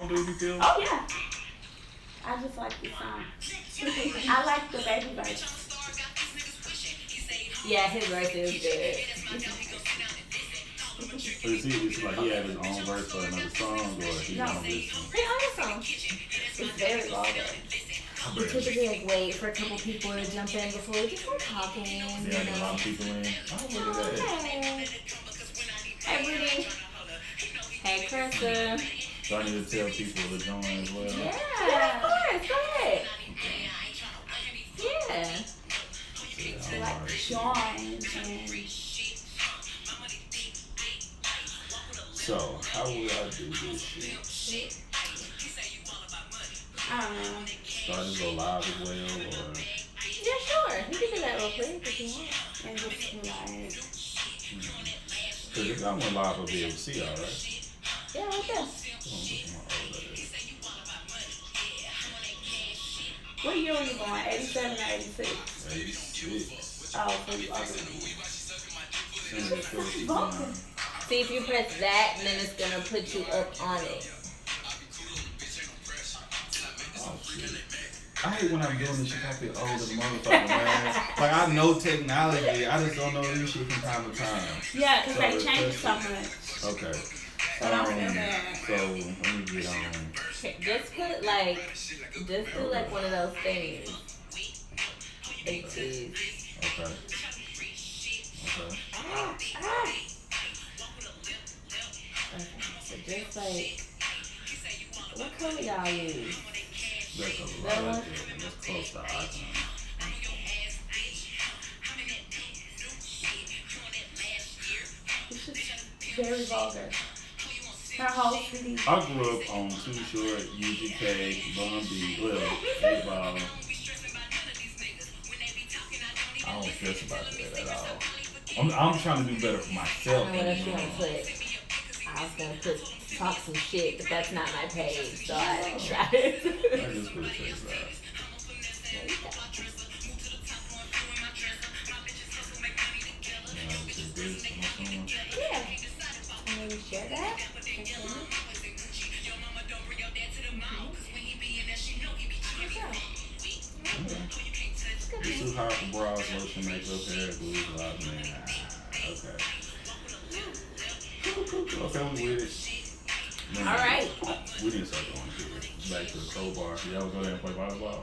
Do you feel? Oh yeah, I just like the song. I like the baby verse. Yeah, his verse is good. But is it like he had his own verse for another song, or he No, on this one? He on the song. it's very vulgar. We typically like wait for a couple people to jump in before we just start talking. Yeah, a lot of people in. Oh, look at that. Hey. Hey, Rudy. Hey, Krista. So I need to tell people to join as well. Yeah, of course. Go ahead. Yeah. Yeah, Like Sean and so, how will I do this shit? I don't know. So I just go live as well, or? Yeah, sure. You can do that real quick if you want. And just like, Because if I went live, I'll be able to see all right. Yeah, right there. what year were you born? 87 or 86? 86. Oh, so you are vulgar. See, if you press that, then it's going to put you up on it. Oh, shit. I hate when I'm doing this shit, I feel old as a motherfucker, man. Like, I know technology, I just don't know this shit from time to time. Yeah, because they So, changed so much. Okay. So don't feel bad. So, let me get on. Just put like, just do like one of those things. It is. Okay. Okay. Okay, so just like, what color y'all use? That's a That lot one? of it. That's close to icon. It's just very vulgar. Her whole city. I grew up on Too Short, UGK, Bun B, well, 8 Ball. I don't stress about that at all. I'm trying to do better for I myself. don't know what else you want to put. I was going to put talk some shit, but that's not my page, so I didn't try it. I just put a trace out. There you go. Just this on my phone. Yeah. And then you share that. This is hard for brows, lotion, makeup, hair, glue, blah, man. Okay. Okay, we with it. Man, All right. We didn't start going here. Back to the crowbar. Y'all go there and play volleyball?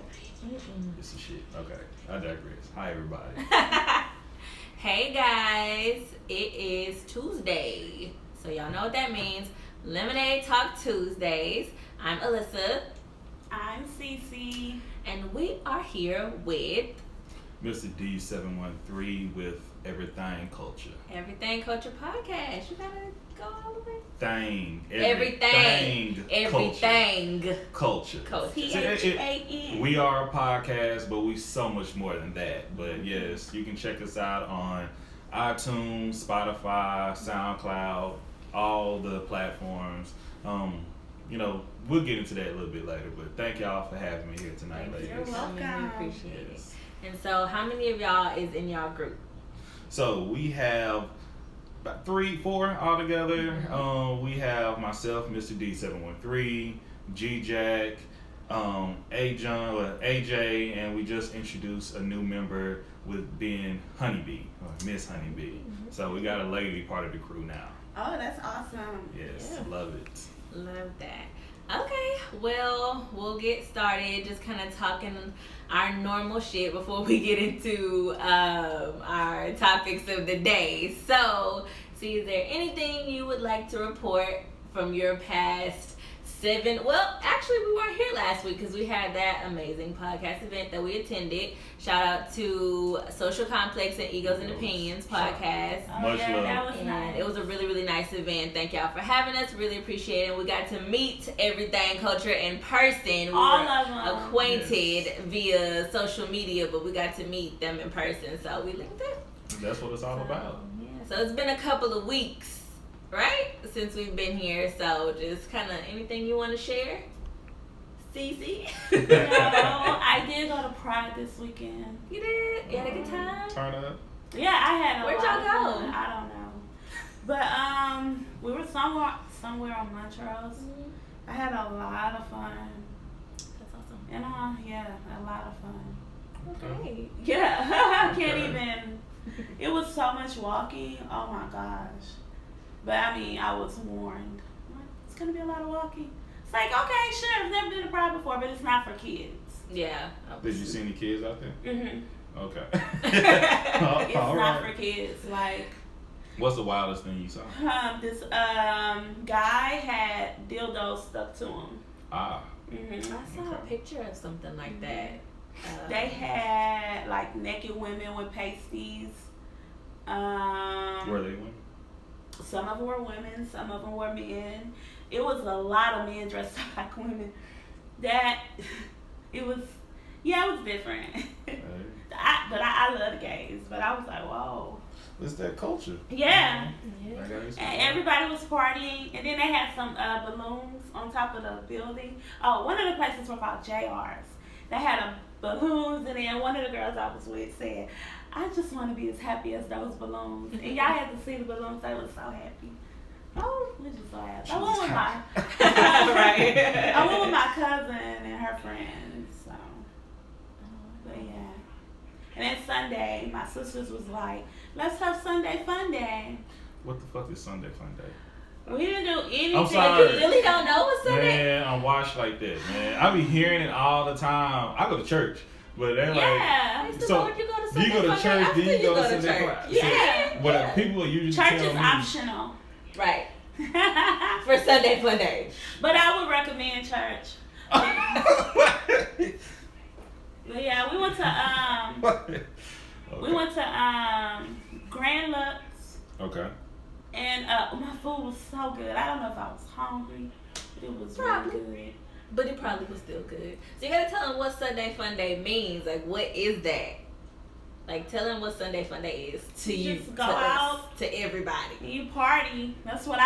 This is shit. Okay, I digress. Hi, everybody. Hey guys, it is Tuesday. So y'all know what that means. Lemonade Talk Tuesdays. I'm Alyssa. I'm Cece. And we are here with Mr. D713 with Everything Culture. Everything Culture Podcast. You gotta go all the way. Everything. Culture. Culture. T-H-A-N. We are a podcast, but we so much more than that. But yes, you can check us out on iTunes, Spotify, SoundCloud, all the platforms. You know, we'll get into that a little bit later, but thank y'all for having me here tonight, ladies. You're welcome. We appreciate Yes. it. And so, how many of y'all is in y'all group? So we have about 3-4 altogether. We have myself, Mr. D713, G-Jack, AJ, and we just introduced a new member with being Honeybee, or Miss Honeybee. So we got a lady part of the crew now. Oh, that's awesome. Yes, Yeah. love it. Love that. Okay, well, we'll get started just kind of talking our normal shit before we get into our topics of the day. So, is there anything you would like to report from your past 7? Well, actually, we weren't here last week because we had that amazing podcast event that we attended. Shout out to Social Complex and Egos and Opinions podcast. Oh, Much yeah, love. that was And nice. it was a really, really nice event. Thank y'all for having us. Really appreciate it. We got to meet Everything Culture in person. We All were of them. acquainted via social media, but we got to meet them in person. So we linked up. That's what it's all about. Yeah. So it's been a couple of weeks, right, since we've been here. So just kind of anything you want to share, Cece? No, I did go to Pride this weekend. You did? You had a good time? Turn up. Yeah, I had a Where'd lot y'all of go? fun. I don't know. But we were somewhere on Montrose. I I had a lot of fun. That's awesome. And yeah, a lot of fun. Okay. Yeah, I can't even. It was so much walking. Oh my gosh. But I mean, I was warned. Like, it's gonna be a lot of walking. It's like, okay, sure, I've never been to Pride before, but it's not for kids. Yeah. Did you see any kids out there? Mhm. Okay. It's All not right. for kids. Like, What's the wildest thing you saw? this guy had dildos stuck to him. Ah. Mhm. I saw a picture of something like that. They had like naked women with pasties. Were they women? Some of them were women, some of them were men. It was a lot of men dressed up like women. It was different. Hey. I love the gays, but I was like, whoa. It's that culture. Yeah. I gotta respect And that. everybody was partying, and then they had some balloons on top of the building. Oh, one of the places were called JR's. They had balloons, and then one of the girls I was with said, I just want to be as happy as those balloons. And y'all had to see the balloons. They were so happy. Oh, we just so happy. I went with Right. I went with my cousin and her friends. So, but yeah. And then Sunday, my sisters was like, let's have Sunday fun day. What the fuck is Sunday Fun Day? We didn't do anything. I'm sorry. You really don't know what's Sunday? Man, I'm washed like that, man. I be hearing it all the time. I go to church, but they're Yeah. I used to So, know if you go to do you Sunday go to Fun Day, church, I then you still go to to Sunday church. Fun- Yeah. what people usually Church tell is me. optional. Right. For Sunday Fun Day. But I would recommend church. But yeah, we went to we went to Grand Lux, Okay. and my food was so good. I don't know if I was hungry, but it was Probably. really good. But it probably was still good. So you gotta tell them what Sunday Fun Day means. Like, what is that? Like, tell them what Sunday Fun Day is to you, Just go to us, out. to everybody. You party. That's what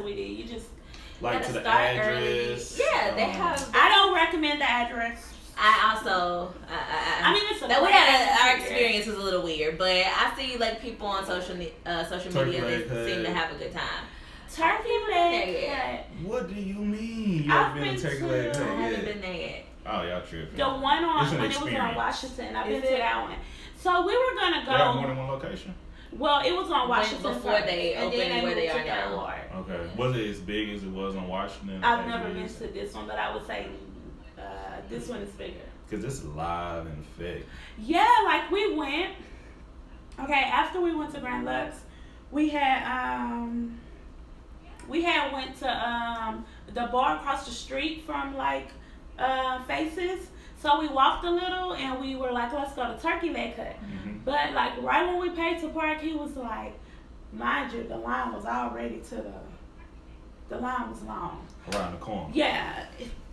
we did. You just. Like Gotta to the start address. early. Yeah, they have. I don't recommend the address. I also. I mean, it's a that we great had our atmosphere. experience was a little weird, but I see like people on social media Turkey leg they seem to cut. have a good time. Turkey leg cut. What do you mean? You I've ever been been to turkey to- leg I cut haven't yet? been there yet. Oh, y'all tripping. The one on It's an when it was on experience. Washington. I've been Is to it? that one. So we were gonna They have more go. than one location? Well, it was on When- Washington before first, they and then opened where they moved are to now. Third Ward. Okay. Was it as big as it was on Washington? I've never been to this one, but I would say this one is bigger. Because it's live in effect. Yeah, like we went. Okay, after we went to Grand Lux, we had went to the bar across the street from like Faces. So we walked a little and we were like, let's go to Turkey Leg Cut. Mm-hmm. But like right when we paid to park, he was like, mind you, the line was already the line was long. Around the corner. Yeah.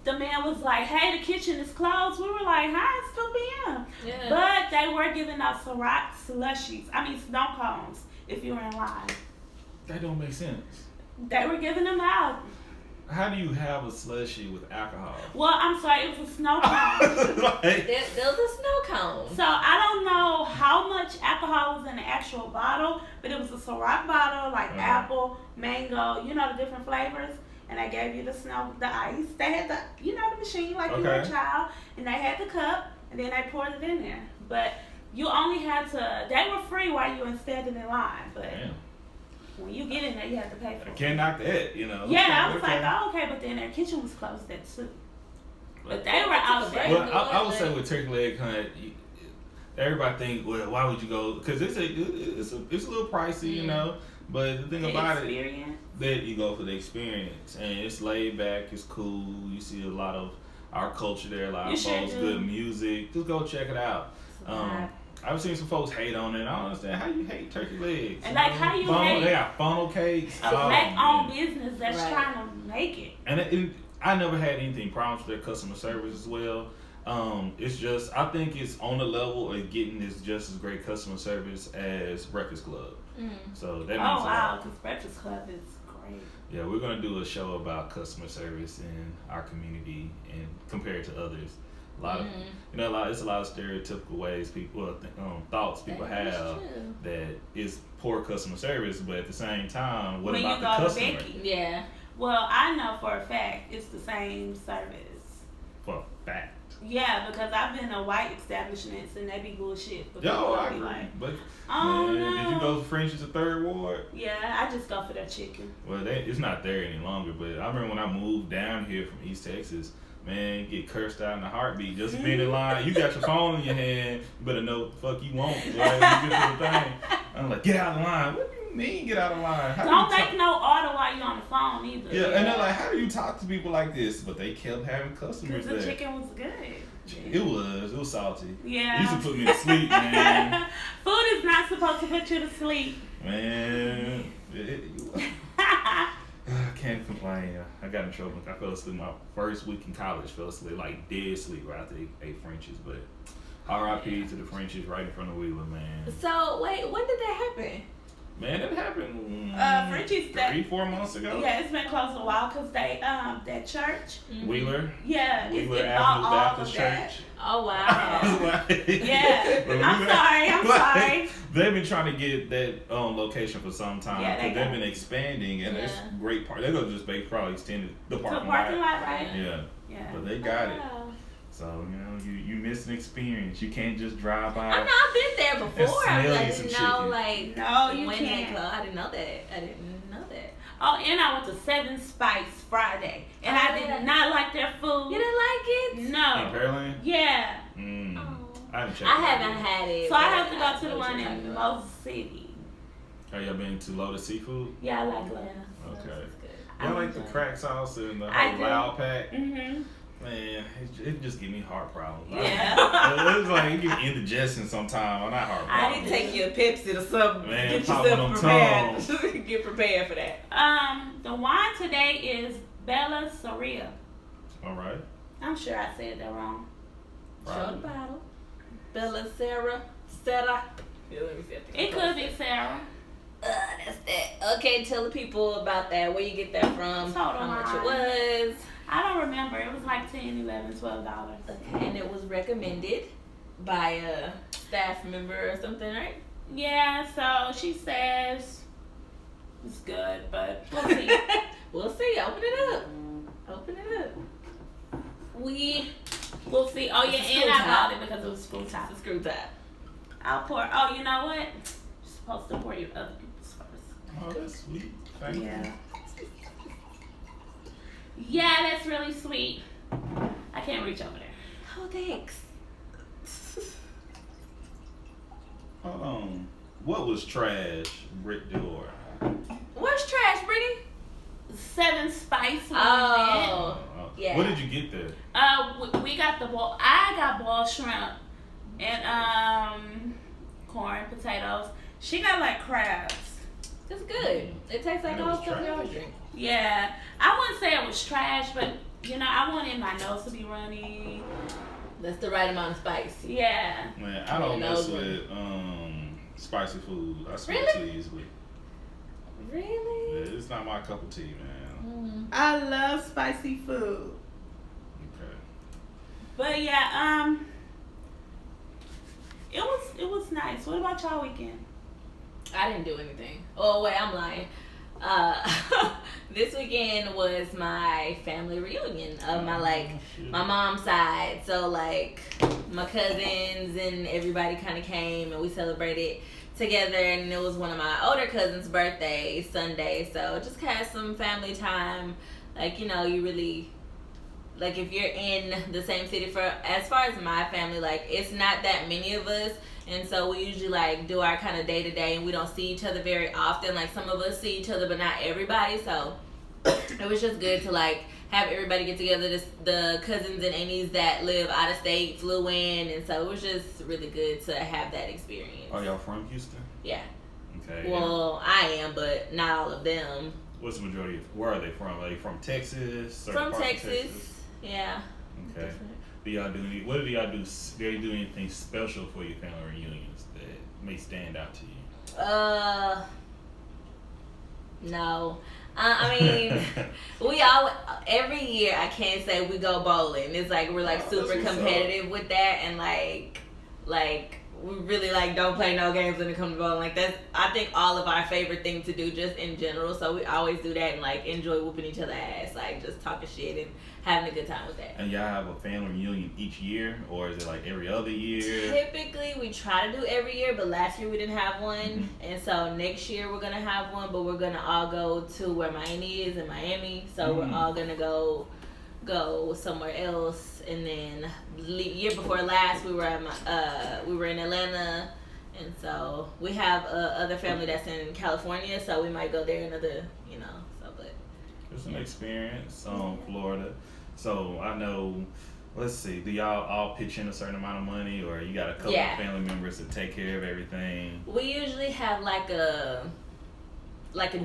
The man was like, hey, the kitchen is closed. We were like, hi, it's 2 p.m. Yeah. But they were giving out Ciroc slushies. I mean, snow cones if you were in line. That don't make sense. They were giving them out. How do you have a slushy with alcohol? Well, I'm sorry, it was a snow cone. Like, There was a snow cone. So I don't know how much alcohol was in the actual bottle, but it was a Ciroc bottle, like apple, mango, you know, the different flavors. And they gave you the ice. They had the machine like you were a child, and they had the cup, and then they poured it in there. But you only had to. They were free while you were standing in line, but damn. when you get in there, you have to pay for I it. can't knock that, you know. Yeah, I was Okay. like, oh, okay, but then their kitchen was closed at 2. But they were Took a out break. there. Well, I would say with turkey leg hunt, everybody think, well, why would you go? Because it's a little pricey, you know. But the thing about Experience. that you go for the experience, and it's laid back, it's cool. You see a lot of our culture there, a lot You of sure folks, do. good music. Just go check it out. I've seen some folks hate on it. I don't understand how you hate turkey legs. And like, how you funnel, hate they got funnel cakes. a black-owned business that's Right. trying to make it. And I never had anything problems with their customer service as well. It's just, I think it's on the level of getting this just as great customer service as Breakfast Club. So that means a Oh, lot. wow, because Breakfast Club is great. Yeah, we're gonna do a show about customer service in our community and compared to others. A lot of, it's a lot of stereotypical ways people thoughts people That is have true. that is poor customer service, but at the same time, what When about you the go to customer? Becky. Yeah. Well, I know for a fact it's the same service. For a fact. Yeah, because I've been to white establishments and they be bullshit. But Yo, people I be agree. like, But oh man, no. did you go to French's the Third Ward? Yeah, I just go for their chicken. Well, it's not there any longer. But I remember when I moved down here from East Texas. Man, you get cursed out in a heartbeat. Just being in line, you got your phone in your hand. You better know what the fuck you want. Right? You get to the thing. I'm like, get out of line. What do you mean, get out of line? How Don't do you make no order while you're on the phone either. Yeah, and they're like, how do you talk to people like this? But they kept having customers Because the there. chicken was good. It was salty. Yeah. It used to put me to sleep, man. Food is not supposed to put you to sleep. Man, I can't complain. I got in trouble. I fell asleep my first week in college. Fell asleep, like dead sleep right after I ate French's. But R.I.P. to the French's right in front of Wheeler, man. So wait, when did that happen? Man, that happened French's 3-4 months ago. Yeah, it's been closed a while because they that church. Wheeler. Yeah, Wheeler it's Avenue all Baptist of that. Church. Oh wow. Yeah, I'm sorry. They've been trying to get that location for some time. Yeah, Because they've been expanding, and it's great part. They're gonna just probably extend the The parking parking lot. lot, right? Yeah, Yeah. but they got it. Wow. So you miss an experience. You can't just drive by. I know I've been there before. I smell you didn't some know chicken. like No, you when can't. they closed. I didn't know that. I didn't know that. Oh, and I went to Seven Spice Friday, and I did not like their food. You didn't like it? In No. Pearland? Yeah. Mm. Oh. I haven't checked. I haven't had it. So I but have to go to the know what one you're in talking about. Moses City. Have y'all been to Lotus Seafood? Yeah, I like Yeah. Lotus. Okay. That's good. Y'all like the crack sauce and the I whole do. loud pack? Mhm. Man, it just give me heart problems. Yeah. It's like it give me indigestion sometimes. I'm not heart I problems. need to take you a Pepsi or something. Man, Get pop yourself them prepared. Get prepared for that. The wine today is Bella Soria. All right. I'm sure I said that wrong. Show the Probably. bottle. Bella Sarah. Yeah, let me see. It could be Sarah. That's that. Okay, tell the people about that. Where you get that from? Total How much it wine. was. I don't remember. It was like $10, $11, $12. Okay, and it was recommended by a staff member or something, right? Yeah, so she says it's good, but we'll see. We'll see. Open it up. Open it up. We'll see. Oh yeah, It's a and screw I top. bought it because it was school time. It's a screw top. I'll pour. Oh, you know what? You're supposed to pour your other people's first. Oh, that's sweet. Thank Yeah. you. Yeah, that's really sweet. I can't reach over there. Oh, thanks. What was trash, Brick Door? What's trash, Brittany? Seven Spice. Oh. Yeah. What did you get there? We got the boil. I got boiled shrimp and corn, potatoes. She got like crabs. It's good. It tastes like And it all was stuff you trash? always drink. Yeah, I wouldn't say it was trash, but I wanted my nose to be runny. That's the right amount of spice. Yeah. Man, I don't Yeah, mess no, with spicy food. I swear Really? too easily. Really? Yeah, it's not my cup of tea, man. I love spicy food. Okay. But yeah, it was nice. What about y'all weekend? I didn't do anything. Oh wait, I'm lying. This weekend was my family reunion of my my mom's side. So like my cousins and everybody kind of came and we celebrated together, and it was one of my older cousins' birthday Sunday. So just had some family time. Like you really like if you're in the same city. For as far as my family, like it's not that many of us. And so we usually like do our kind of day to day, and we don't see each other very often. Like some of us see each other, but not everybody. So it was just good to like have everybody get together. The cousins and aunties that live out of state flew in, and so it was just really good to have that experience. Are y'all from Houston? Yeah. Okay. Well, I am, but not all of them. What's the majority of, where are they from? Are they from Texas? Certain From parts of Texas. Yeah. Okay. Different. What do y'all do anything special for your family reunions that may stand out to you? No. I mean, we all every year. I can't say we go bowling. It's like we're like Oh, super that's what's competitive with that, and like we really like don't play no games when it comes to bowling. Like that's I think all of our favorite thing to do just in general. So we always do that and like enjoy whooping each other ass, like just talking shit and having a good time with that. And y'all have a family reunion each year, or is it like every other year? Typically, we try to do every year, but last year we didn't have one, Mm-hmm. and so next year we're gonna have one. But we're gonna all go to where Miami is in Miami, so we're all gonna go somewhere else. And then year before last, we were in Atlanta, and so we have other family that's in California, so we might go there another, So, but It's an experience, Florida. So I know. Let's see. Do y'all all pitch in a certain amount of money, or you got a couple of family members to take care of everything? We usually have like a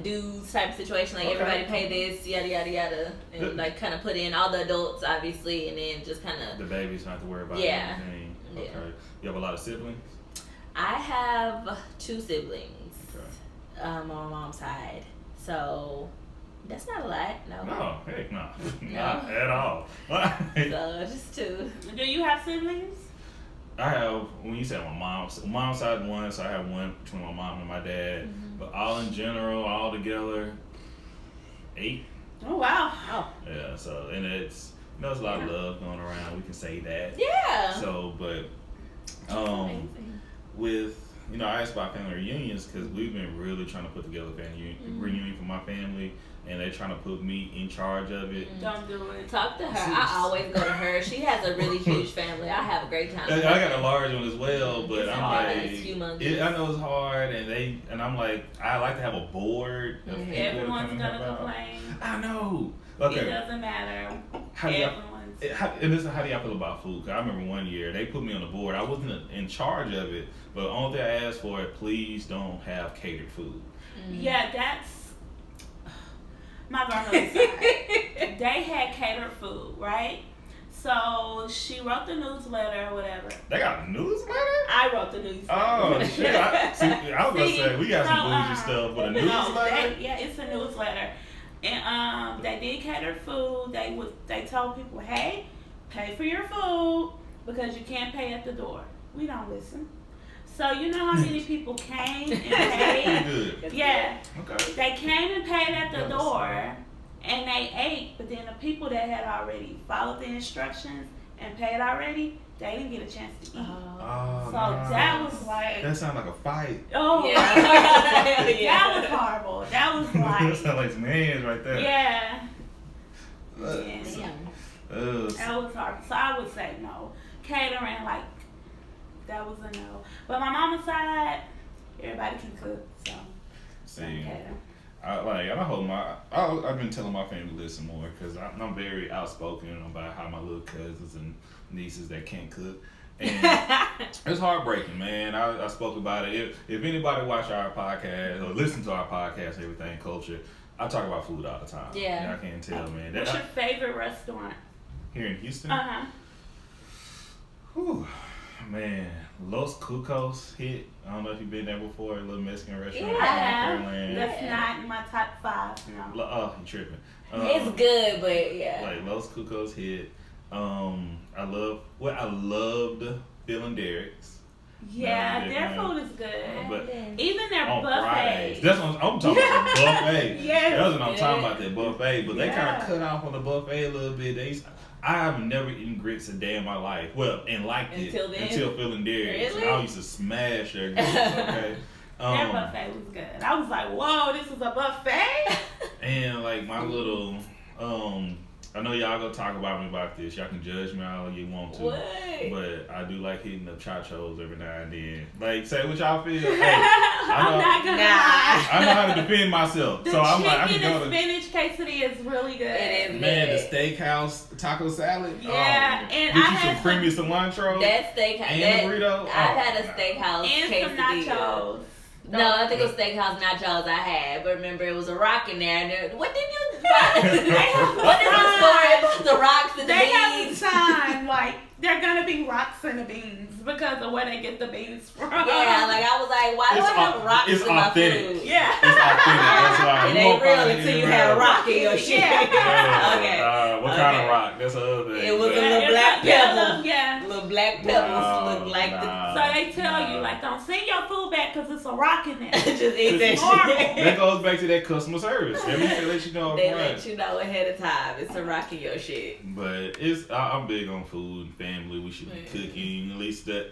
dues type of situation, like everybody pay this, yada yada yada, and like kind of put in all the adults obviously, and then just kind of the babies don't have to worry about anything. Okay. You have a lot of siblings? I have 2 siblings. Okay. On my mom's side, so that's not a lot. No, heck no. Not at all. So just 2. Do you have siblings? I have, when you say my mom's side one, so I have one between my mom and my dad. Mm-hmm. But all in general, all together, 8. Oh wow. Oh. Yeah, so, and it's, there's a lot of love going around, we can say that. Yeah. So, but, Amazing. with, I asked about family reunions because we've been really trying to put together a family reunion for my family, and they're trying to put me in charge of it. Don't do it. Talk to her. I always go to her. She has a really huge family. I have a great time. I got a large one as well, but I'm like, It's humongous. I know it's hard, and I'm like, I like to have a board of people Everyone's to come and gonna help out. complain. I know. It Okay. doesn't matter. How do y'all, Everyone's. and this is how do y'all feel about food? 'Cause I remember one year they put me on the board. I wasn't in charge of it, but the only thing I asked for is please don't have catered food. Yeah, that's my grandmother's side. They had catered food, right? So she wrote the newsletter or whatever. They got a newsletter? I wrote the newsletter. Oh shit! I was gonna say we got some bougie stuff, but a No, newsletter. it's a newsletter, and they did catered food. They told people, hey, pay for your food because you can't pay at the door. We don't listen. So you know how many people came and paid? Good. Yeah. Okay. They came and paid at the door, and they ate. But then the people that had already followed the instructions and paid already, they didn't get a chance to eat. Oh, So no. that was like, That sounds like a fight. oh, Yeah. that was horrible. That was That like, sounds like some hands right there. yeah. Ugh. Yeah. Ugh. That was hard. So I would say no. Catering, like, that was a no. But my mama's side, everybody can cook, so. See, Cater. I've been telling my family to listen more because I'm very outspoken about how my little cousins and nieces that can't cook. And it's heartbreaking, man. I spoke about it. If anybody watch our podcast or listen to our podcast, Everything Culture, I talk about food all the time. Yeah. I can't tell, man. What's your favorite restaurant? Here in Houston? Uh-huh. Whew, man, Los Cucos hit. I don't know if you've been there before. A little Mexican restaurant. I have. Pearland. That's not in my top 5, no. Oh, you tripping. It's good, but yeah. Like Los Cucos hit. I loved Bill and Derek's. Yeah, No, their yeah. food is good. But Even their on Fridays. buffet. That's what I'm talking about. The buffet. Yes. That's what I'm talking about. That buffet. But they kind Yeah. of cut off on the buffet a little bit. I have never eaten grits a day in my life. Well, and liked Until it then? until Phil and Derek's. Really? I used to smash their grits. Okay. Their buffet was good. I was like, whoa, this is a buffet? And like my little, I know y'all gonna talk about me about this. Y'all can judge me all you want to. What? But I do like hitting up chachos every now and then. Like, say what y'all feel. Hey, I'm not gonna lie. I know how to defend myself. The So I'm like, I chicken can and go to, spinach quesadilla is really good. It is. man, the steakhouse taco salad. Yeah, and get I you some had creamy cilantro That steakhouse. and a burrito. I've had a steakhouse and some quesadilla. nachos. No, I think it was steakhouse nachos I had, but remember it was a rock in there. And what did you find? What is the story about the rocks and the They have beans? a sign like they're gonna be rocks in the beans because of where they get the beans from. Yeah, like I was like, why do I have rocks it's in my authentic. food? Yeah. It's authentic. That's why. It You ain't won't real find it until you anywhere have else. rock in your shit. Yeah. Okay. What kind Okay. of rock? That's the other thing. It was But- a little bit black pebble. Yeah. Little black pebbles look like So they tell you, like, don't send your food back because it's a rock in there. Just eat that shit. That goes back to that customer service. They let you know. They let you know ahead of time. It's a rock in your shit. But I'm big on food and family. We should be cooking. At least the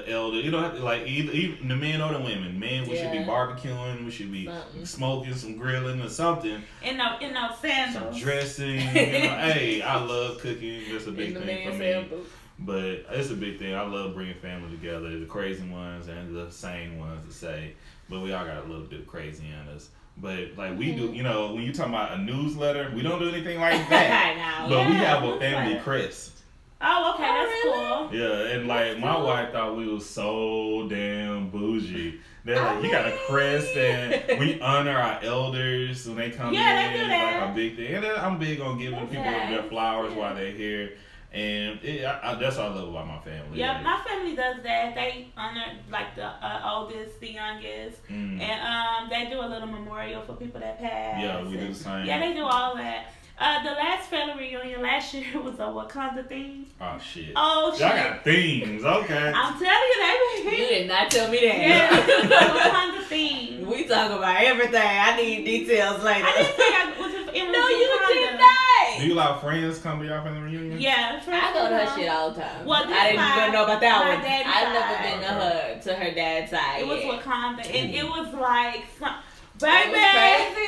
elder, you don't have to like either the men or the women. Men, we should be barbecuing. We should be smoking, some grilling or something. In no sandals. Some dressing. Hey, I love cooking. That's a big thing for me. Sandals. But it's a big thing. I love bringing family together. The crazy ones and the sane ones to say. But we all got a little bit of crazy in us. But like we do, when you talking about a newsletter, we don't do anything like that. But we have a family crest. Oh, okay, that's cool. Yeah, and like my wife thought we was so damn bougie. They're like, you got a crest, and we honor our elders when they come in. Yeah, they do that. Like a big thing. And then I'm big on giving people their flowers while they're here. And that's what I love about my family. Yeah, my family does that. They honor like the oldest, the youngest, and they do a little memorial for people that passed. Yeah, we do the same. Yeah, they do all that. The last family reunion last year was a Wakanda theme. Oh shit. Oh shit. Y'all got themes, okay. I'm telling you, You did not tell me that. Yeah, it was a Wakanda theme. We talk about everything. I need details later. I didn't think I was. It was No, you Wakanda. did not. Do you allow friends come to y'all family reunion? Yeah, I go to her shit all the time. Well, I didn't even know about that my one. daddy's I've side. never been to her dad's side. It was yet. Wakanda, and it was like some, That baby.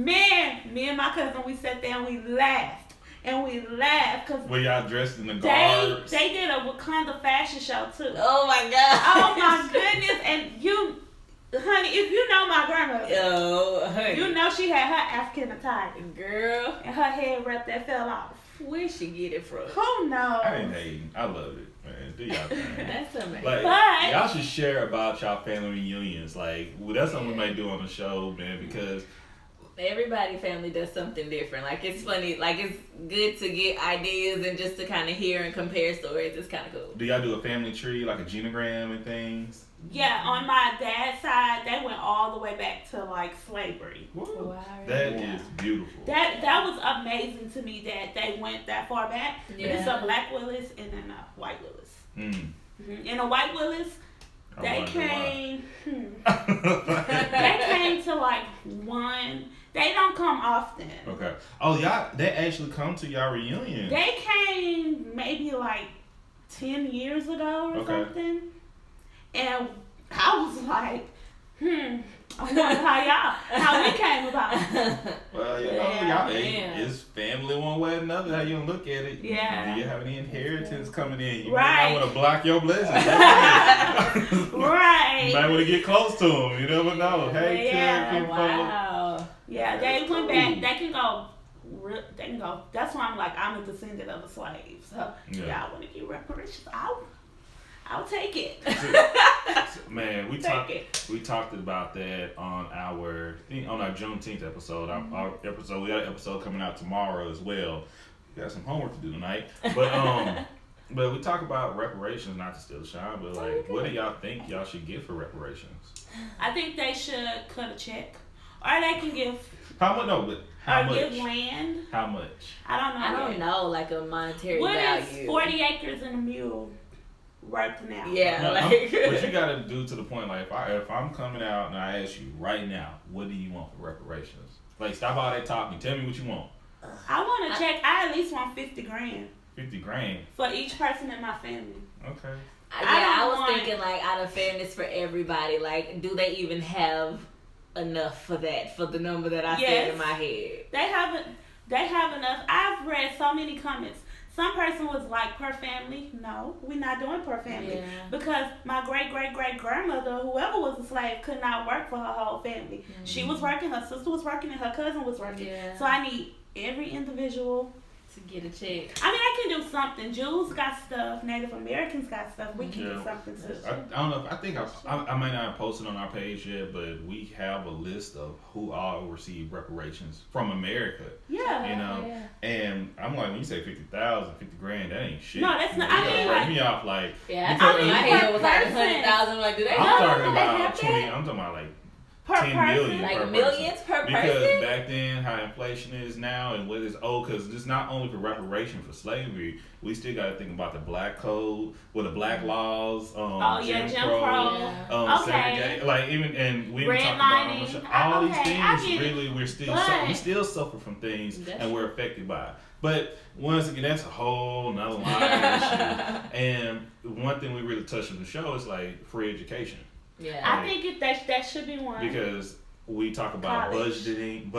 Man, me and my cousin, we sat there and we laughed. And we laughed because Were y'all dressed in the garbs? they did a Wakanda fashion show too. Oh my god. Oh my goodness. And you, honey, if you know my grandmother, Oh, honey. you know she had her African attire. Girl, And her head wrap that fell off. where'd she get it from? Who knows? I ain't hating. I love it, man. Do y'all thing. That's amazing. Like, But- y'all should share about y'all family reunions. Like, that's something we might do on the show, man, because Everybody family does something different. Like, it's funny. Like, it's good to get ideas and just to kind of hear and compare stories. It's kind of cool. do y'all do a family tree, like a genogram and things? Yeah, on my dad's side, they went all the way back to like slavery. Woo. Wow. That is beautiful. That was amazing to me that they went that far back. Yeah. It's a black Willis and then a white Willis. Mm. And a white Willis, I they wonder came. why. They came to like one. They don't come often. Okay. Oh, y'all, they actually come to y'all reunion. They came maybe like 10 years ago or Okay. something. And I was like, I wonder how we came about. Well, you know, Yeah, y'all, man. it's family one way or another. How you look at it? Yeah. Do you have any inheritance coming in? You Right. might not want to block your blessings. Right. You might want to get close to them. You never know. Hey, Yeah. kid, Wow. Yeah, That's they went cool. back. They can go. They can go. That's why I'm like, I'm a descendant of a slave. So Yeah. y'all want to get reparations? I'll take it. Man, we Take talked about that on our Juneteenth episode. Our episode, we got an episode coming out tomorrow as well. We got some homework to do tonight, but we talk about reparations, not to steal the shine, but like, what do y'all think y'all should get for reparations? I think they should cut a check, or they can give, How much? No, but how or give much? land. How much? I don't know. I don't know, like a monetary What value. is 40 acres and a mule worth now? Yeah, No, like. what you gotta do to the point, like if I'm coming out and I ask you right now, what do you want for reparations? Like, stop all that talking. Tell me what you want. I want to check. I at least want 50 grand 50 grand. for each person in my family. Okay. I was want- thinking, like, out of fairness for everybody, like, do they even have enough for that, for the number that I said Yes. in my head? They have enough. I've read so many comments. Some person was like, per family. No, we're not doing per family. Yeah. Because my great-great-great-grandmother, whoever was a slave, could not work for her whole family. She was working, her sister was working, and her cousin was working. Yeah. So I need every individual. To get a check. I mean, I can do something. Jews got stuff. Native Americans got stuff. We can Yeah. do something too. I don't know. I think I might not have posted on our page yet, but we have a list of who all receive reparations from America. Yeah. You know, Yeah. and I'm like, when you say 50,000, 50 grand, that ain't shit. No, that's not- You I gotta mean, break like- me off like. Yeah, because- my per head was like person. 100,000. Like, do they I'm have talking they about have 20. that? I'm talking about like Per 10 million person? Like per millions per person. Because person? back then, how inflation is now and what is old, because it's not only for reparation for slavery, we still got to think about the black code, the black laws, Jim Jim Crow. Crow, segregation, like even, and we even talked about on the show, all these things, really, we still suffer from things and we're affected by it. But once again, that's a whole nother line of issue. And one thing we really touched on the show is like free education. Yeah, I think that should be one, because we talk about budgeting,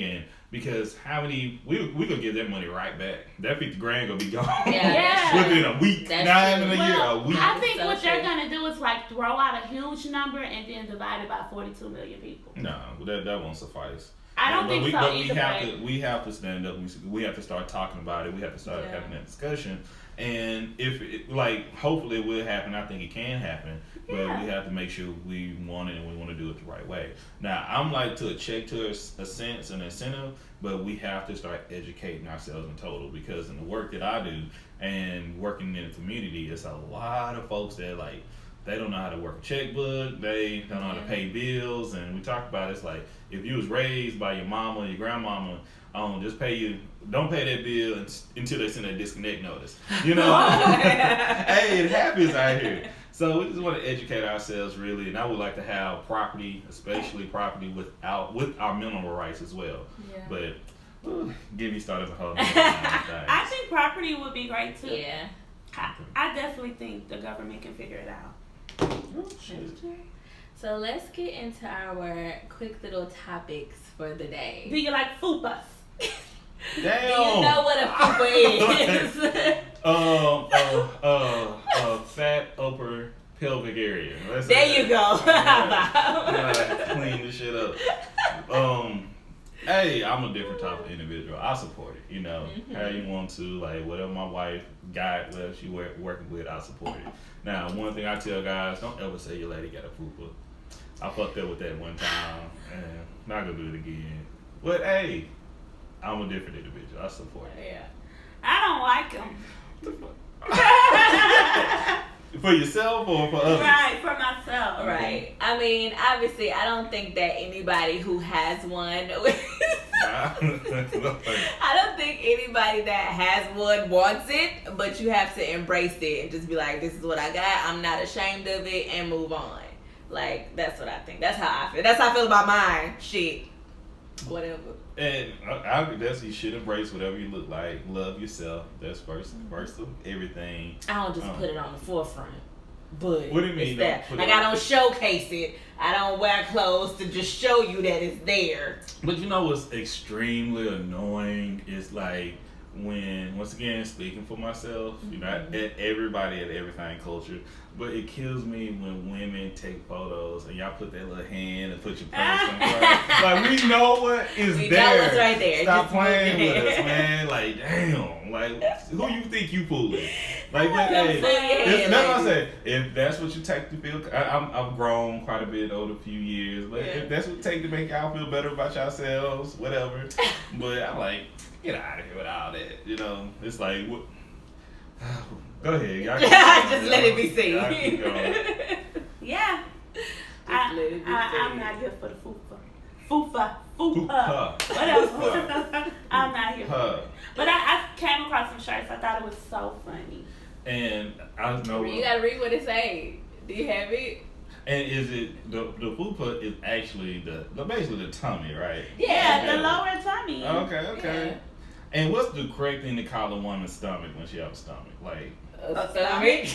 and because how many we gonna give that money right back. That $50,000 gonna be gone within a week, not even a year, a week. I think what they're gonna do is like throw out a huge number and then divide it by 42 million people. No, that won't suffice. I don't think so either. We have to stand up. We have to start talking about it. We have to start having that discussion. And if it, hopefully it will happen. I think it can happen. But we have to make sure we want it and we want to do it the right way. Now, I'm to a check to a sense, an incentive, but we have to start educating ourselves in total, because in the work that I do and working in the community, it's a lot of folks that they don't know how to work a checkbook, they don't know how to pay bills, and we talked about it's like if you was raised by your mama or your grandmama, don't pay that bill until they send a disconnect notice. You know, hey, it happens out here. So we just want to educate ourselves really, and I would like to have property, especially property with our minimal rights as well. Yeah. But get me started with a whole thing. I think property would be great too. Yeah. I definitely think the government can figure it out. So let's get into our quick little topics for the day. Do you like Fupas? Damn. Do you know what a fupa is? Fat upper pelvic area. There you go. Clean this shit up. Hey, I'm a different type of individual. I support it. You know, how you want to, whatever my wife got, whatever she working with, I support it. Now, one thing I tell guys, don't ever say your lady got a fupa. I fucked up with that one time, and not gonna do it again. But hey, I'm a different individual. I support it. Yeah. I don't like them. For yourself or for others? Right, for myself. Right. I mean, obviously, I don't think that anybody who has one. I don't think anybody that has one wants it, but you have to embrace it and just be like, this is what I got. I'm not ashamed of it, and move on. That's what I think. That's how I feel. That's how I feel about mine. Shit. Whatever. And I guess you should embrace whatever you look like. Love yourself. That's first of everything. I don't just put it on the forefront. But what do you mean? I don't showcase it. I don't wear clothes to just show you that it's there. But you know what's extremely annoying is when, once again, speaking for myself, you know, at everybody at everything culture, but it kills me when women take photos and y'all put that little hand and put your purse in front. We know what is we there. Know what's right there. Stop just playing with us, man. Damn. Who you think you fooling? But hey, that's what I say. If that's what you take to feel, I've grown quite a bit over a few years, but if that's what it takes to make y'all feel better about yourselves, whatever. But I'm get out of here with all that. You know, it's what. Go ahead. Y'all just let it be seen. Yeah. I'm not here for the fupa. What else? I'm not here for it. But I came across some shirts. I thought it was so funny. And I know you gotta read what it say. Do you have it? And is it the fupa is actually basically the tummy, right? Yeah, the lower tummy. Okay. Yeah. And what's the correct thing to call a woman's stomach when she has a stomach? A stomach?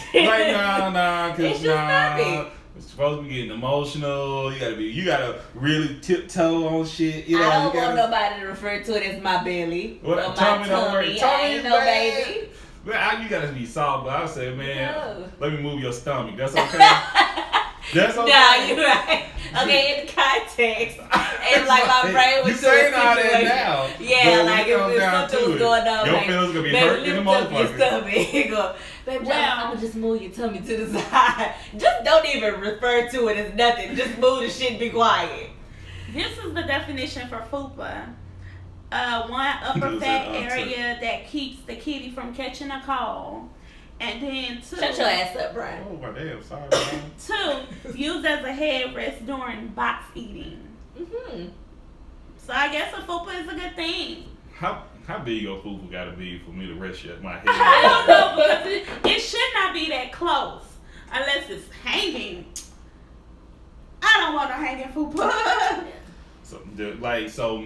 Nah, cause it's stomach. It's supposed to be getting emotional. You gotta really tiptoe on shit. You know, I don't want nobody to refer to it as my belly. What? Or my Tummy don't work. I ain't no baby. Man, you gotta be soft, but I say, man, let me move your stomach. That's okay. That's okay. No, you're right. Okay, in context, and my brain was saying all that now. Yeah, if something was going on, your feelings gonna be hurt in the motherfucker. Your stomach. Go, baby, I'm gonna just move your tummy to the side. Just don't even refer to it as nothing. Just move the shit. Be quiet. This is the definition for fupa. One upper fat area that keeps the kitty from catching a cold. And then Shut your ass up, Brian. Oh my damn, sorry, Brian. 2, used as a headrest during box eating. So I guess a fupa is a good thing. How big your fupa gotta be for me to rest my head? I don't know, because it should not be that close unless it's hanging. I don't want to hanging fupa. So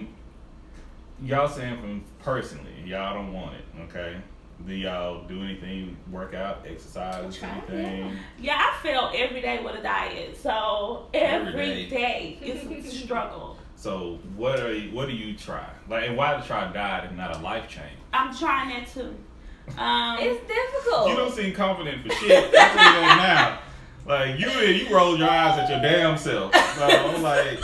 y'all saying from personally, y'all don't want it, okay? Do y'all do anything, work out, exercise, anything? Yeah, I fail every day with a diet, so every day is a struggle. So what do you try? Like, and why try a diet if not a life change? I'm trying that too. It's difficult. You don't seem confident for shit. I'll tell you that now. Like you roll your eyes at your damn self. So I'm like,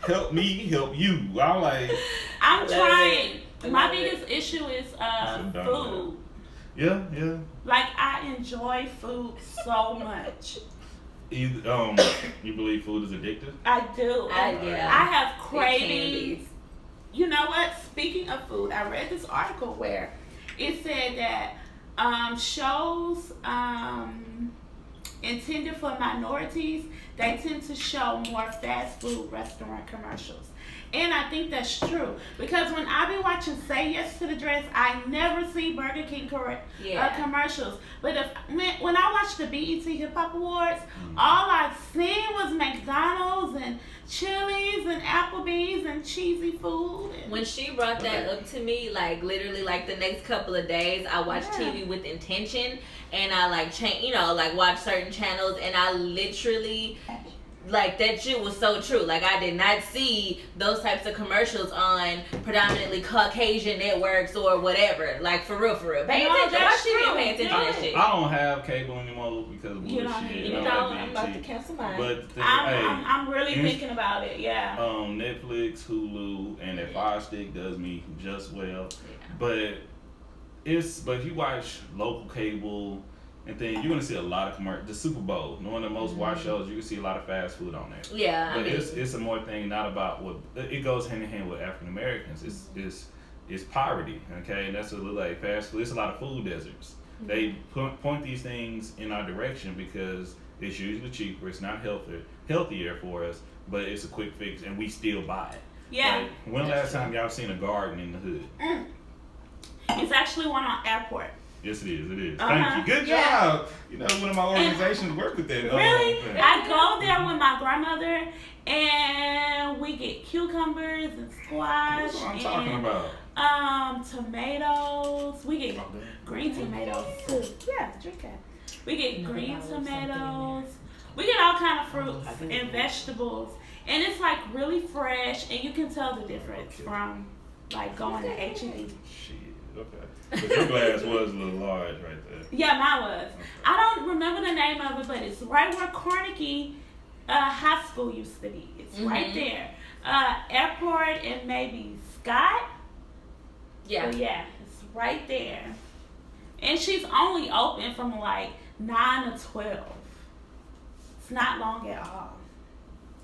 help me, help you. I'm trying. My biggest issue is food. Yeah. Like, I enjoy food so much. You believe food is addictive? I do. Yeah. I have cravings. You know what? Speaking of food, I read this article where it said that shows intended for minorities, they tend to show more fast food restaurant commercials. And I think that's true. Because when I be watching Say Yes to the Dress, I never see Burger King commercials. But when I watched the BET Hip Hop Awards, all I seen was McDonald's and Chili's and Applebee's and cheesy food. When she brought that up to me, like literally like the next couple of days, I watched TV with intention, and I watch certain channels, and I literally, like, that shit was so true. Like, I did not see those types of commercials on predominantly Caucasian networks or whatever. Like, for real. Pay attention. Why she didn't pay attention to that shit? I don't have cable anymore because of bullshit. I'm about to cancel mine. But I'm really thinking about it, yeah. Netflix, Hulu, and that Fire Stick does me just well. Yeah. But if you watch local cable and then you're gonna see a lot of commercials. The Super Bowl, one of the most watched shows, you can see a lot of fast food on there. Yeah, but it's a more thing, not about what it goes hand in hand with African Americans. It's poverty, okay, and that's what it look like fast food. It's a lot of food deserts. They point these things in our direction because it's usually cheaper. It's not healthier for us, but it's a quick fix, and we still buy it. Yeah. Like, when last time y'all seen a garden in the hood? It's actually one on Airport. Yes, it is. Thank you. Good job. You know, one of my organizations work with that. Really? I go there with my grandmother, and we get cucumbers and squash. That's what I'm talking about. Tomatoes. We get green tomatoes too. Yeah, drink that. We get green tomatoes. We get all kind of fruits and vegetables, and it's like really fresh, and you can tell the difference from like going to H-E-B. Shit. Okay. But your glass was a little large right there. Yeah, mine was. Okay. I don't remember the name of it, but it's right where Carnegie High School used to be. It's right there. Airport and maybe Scott. Yeah. So yeah, it's right there. And she's only open from like 9 to 12. It's not long at all.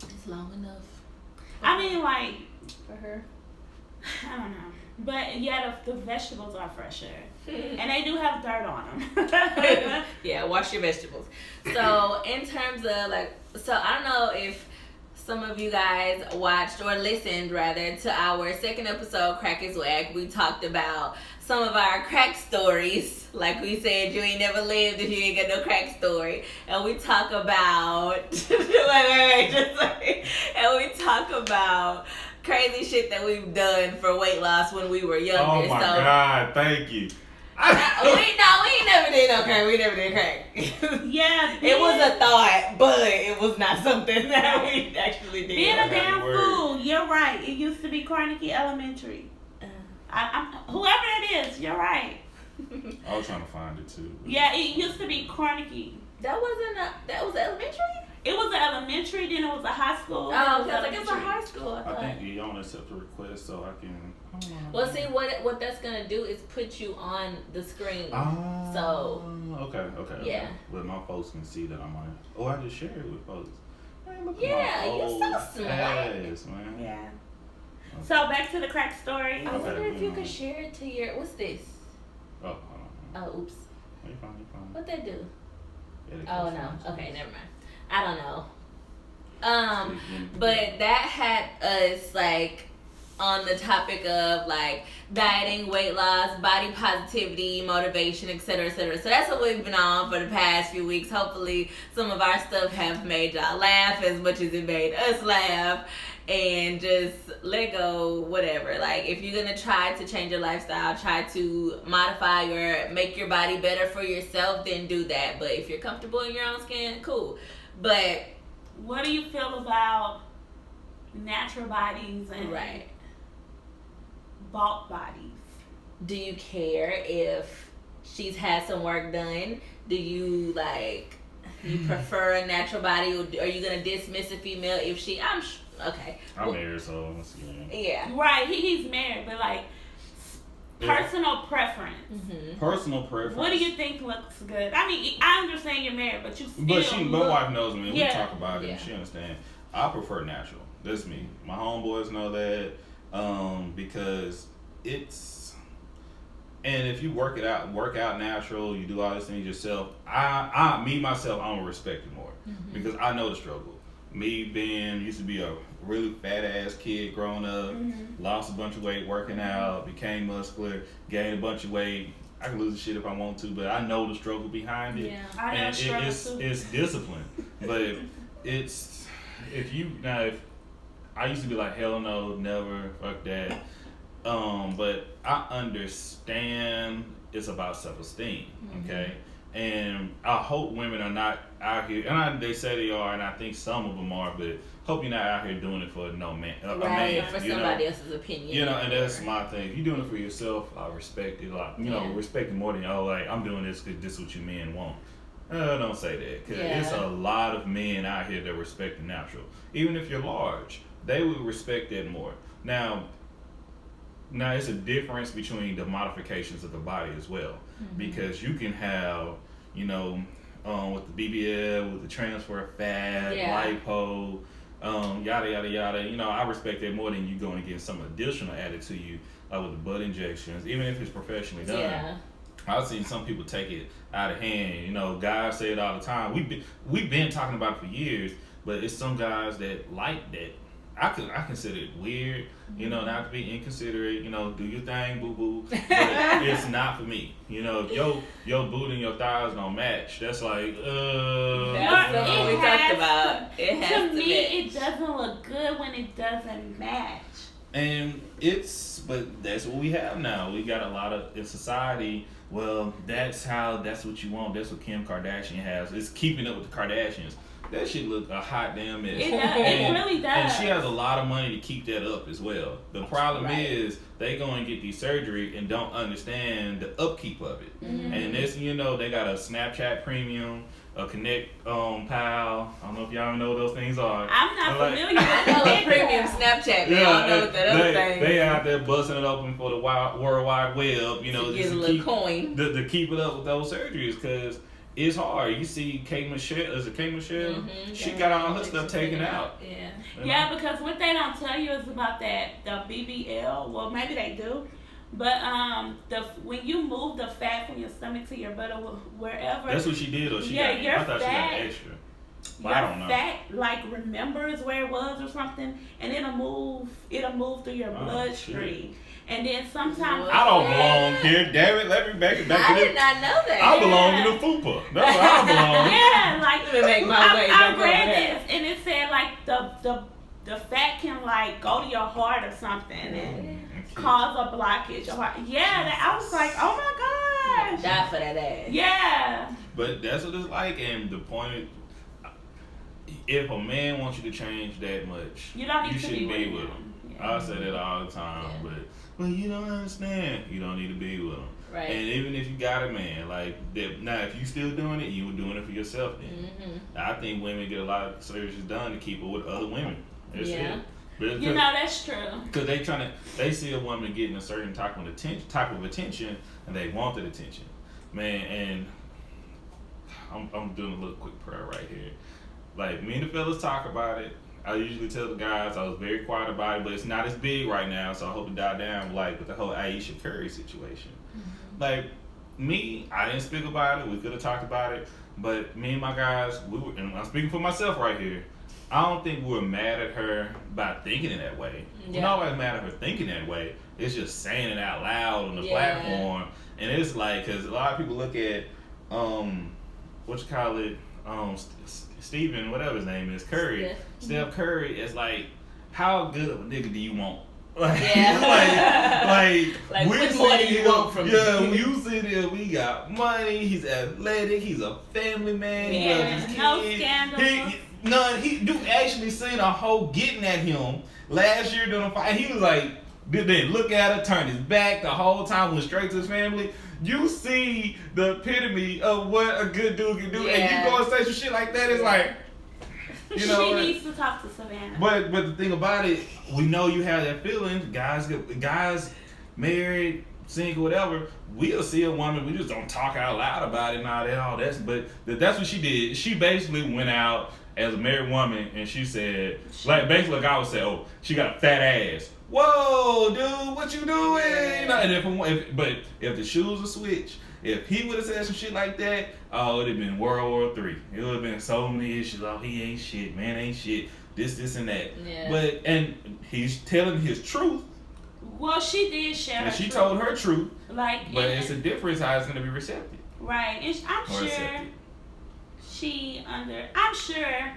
It's long enough. I mean, like, for her. I don't know. But yeah, the vegetables are fresher. And they do have dirt on them. Yeah, wash your vegetables. So in terms of I don't know if some of you guys watched or listened rather to our second episode, Crack is Whack. We talked about some of our crack stories. Like we said, you ain't never lived if you ain't got no crack story. And we talk about and we talk about crazy shit that we've done for weight loss when we were younger. Oh my God, thank you. we ain't never did no crack. We never did crack. Yeah. It was a thought, but it was not something that we actually did. Being a damn fool, you're right. It used to be Carnegie Elementary. Whoever it is, you're right. I was trying to find it too. Yeah, it used to be Carnegie. That was elementary? It was an elementary, then it was a high school. Oh, because it was a high school. I think you don't accept the request, so I can. Well, see, what that's gonna do is put you on the screen. So. Okay. Yeah. But my folks can see that I'm on. Oh, I just shared it with folks. Man, yeah, you're so smart. Ass, man. Yeah. Okay. So back to the crack story. I wonder if you could share it to your. What's this? Oh, oops. You fine. What they do? Yeah, they Oh close no. friends. Okay, never mind. I don't know. But that had us like on the topic of like dieting, weight loss, body positivity, motivation, etc., etc. So that's what we've been on for the past few weeks. Hopefully, some of our stuff have made y'all laugh as much as it made us laugh, and just let go, whatever. Like if you're gonna try to change your lifestyle, try to modify make your body better for yourself, then do that. But if you're comfortable in your own skin, cool. But what do you feel about natural bodies and right. bulk bodies? Do you care if she's had some work done? Do you you prefer a natural body, or are you gonna dismiss a female if she? Okay. I'm married, so yeah. Right, he's married, but like personal preference. Mm-hmm. Personal preference. What do you think looks good? I mean, I understand you're married, but you still. My wife knows me. Yeah. We talk about it, and she understands. I prefer natural. That's me. My homeboys know that, because it's. And if you work out natural, you do all these things yourself. I'm gonna respect it more, because I know the struggle. Me used to be a really fat ass kid growing up, lost a bunch of weight working out, became muscular, gained a bunch of weight. I can lose the shit if I want to, but I know the struggle behind it. Yeah, I know it's discipline. But if I used to be like, hell no, never, fuck that. But I understand it's about self-esteem, okay? And I hope women are not out here, and they say they are, and I think some of them are, but hope you're not out here doing it for a man. For somebody else's opinion. You know, and that's my thing. If you're doing it for yourself, I respect it. Like, respect it more than, I'm doing this because this is what you men want. Don't say that, because it's a lot of men out here that respect the natural. Even if you're large, they would respect that more. Now, it's a difference between the modifications of the body as well, because you can have, with the BBL, with the transfer of fat, lipo, yada yada yada. I respect that more than you going to get some additional added to you, like with the butt injections, even if it's professionally done. Yeah. I've seen some people take it out of hand. Guys say it all the time. We've been talking about it for years, but it's some guys that like that. I consider it weird, not to be inconsiderate, do your thing, boo boo. But it's not for me. If your booty and your thighs don't match, that's like, That's what we talked about. It has to me, match. it doesn't look good when it doesn't match. And but that's what we have now. We got a lot of, in society, well, that's what you want. That's what Kim Kardashian has. It's keeping up with the Kardashians. That shit look a hot damn mess. It does. It really does. And she has a lot of money to keep that up as well. The problem is they go and get these surgery and don't understand the upkeep of it. And this, they got a Snapchat Premium, a Connect Pal. I don't know if y'all know what those things are. I'm not familiar. I know a premium Snapchat. They don't know what that other thing. They out there busting it open for the World Wide Web. To get a little coin. To keep it up with those surgeries, because it's hard. You see Kate Michelle. Is it Kate Michelle? She got all her stuff taken out. Yeah, because what they don't tell you is about the BBL. Well, maybe they do. But when you move the fat from your stomach to your butt or wherever. That's what she did, or I thought she got extra. Well, I don't know. Fat remembers where it was or something, and it'll move through your bloodstream. And then sometimes I don't belong here. Damn it, let me back it back. I did not know that. I belong in the Fupa. That's where I belong. Let me make my way. I read this, and it said the fat can go to your heart or something and cause a blockage. I was like, oh my gosh. Die for that ass. Yeah. But that's what it's like, and the point is, if a man wants you to change that much, you shouldn't be with him. I say that all the time, but you don't understand. You don't need to be with him. Right. And even if you got a man now, if you still doing it, you were doing it for yourself. Then I think women get a lot of surgeries done to keep up with other women. That's it. That's true. Because they see a woman getting a certain type of attention, and they want that attention, man. And I'm doing a little quick prayer right here. Like, me and the fellas talk about it. I usually tell the guys I was very quiet about it, but it's not as big right now, so I hope to die down. With the whole Aisha Curry situation, I didn't speak about it. We could have talked about it, but me and my guys, we were, and I'm speaking for myself right here. I don't think we were mad at her by thinking it that way. Yeah. We're not always mad at her thinking that way. It's just saying it out loud on the platform, and it's like, because a lot of people look at, what you call it, Stephen, whatever his name is, Curry, Steph Curry is like, how good of a nigga do you want? Like, like what more do you want from me? Yeah, when you sit there, we got money, he's athletic, he's a family man, he loves his no kids. scandals. You actually seen a hoe getting at him last year during a fight. He was like, didn't look at her, turned his back the whole time, went straight to his family. You see the epitome of what a good dude can do, and you go and say some shit like that. It's like, you know, she needs to talk to Savannah. But the thing about it, we know you have that feeling. Guys, married, single, whatever. We'll see a woman. We just don't talk out loud about it and all that. But that's what she did. She basically went out as a married woman, and she said, like, basically, a guy would say, "Oh, she got a fat ass." Whoa, dude, what you doing? You know, and if the shoes were switched, if he would have said some shit like that, oh, it'd have been World War III. It would have been so many issues. Oh, he ain't shit, man, ain't shit. This, and that. Yeah. And he's telling his truth. Well, she did share her And she truth. told her truth. Like, but it's a difference how it's gonna be receptive. Right, and I'm sure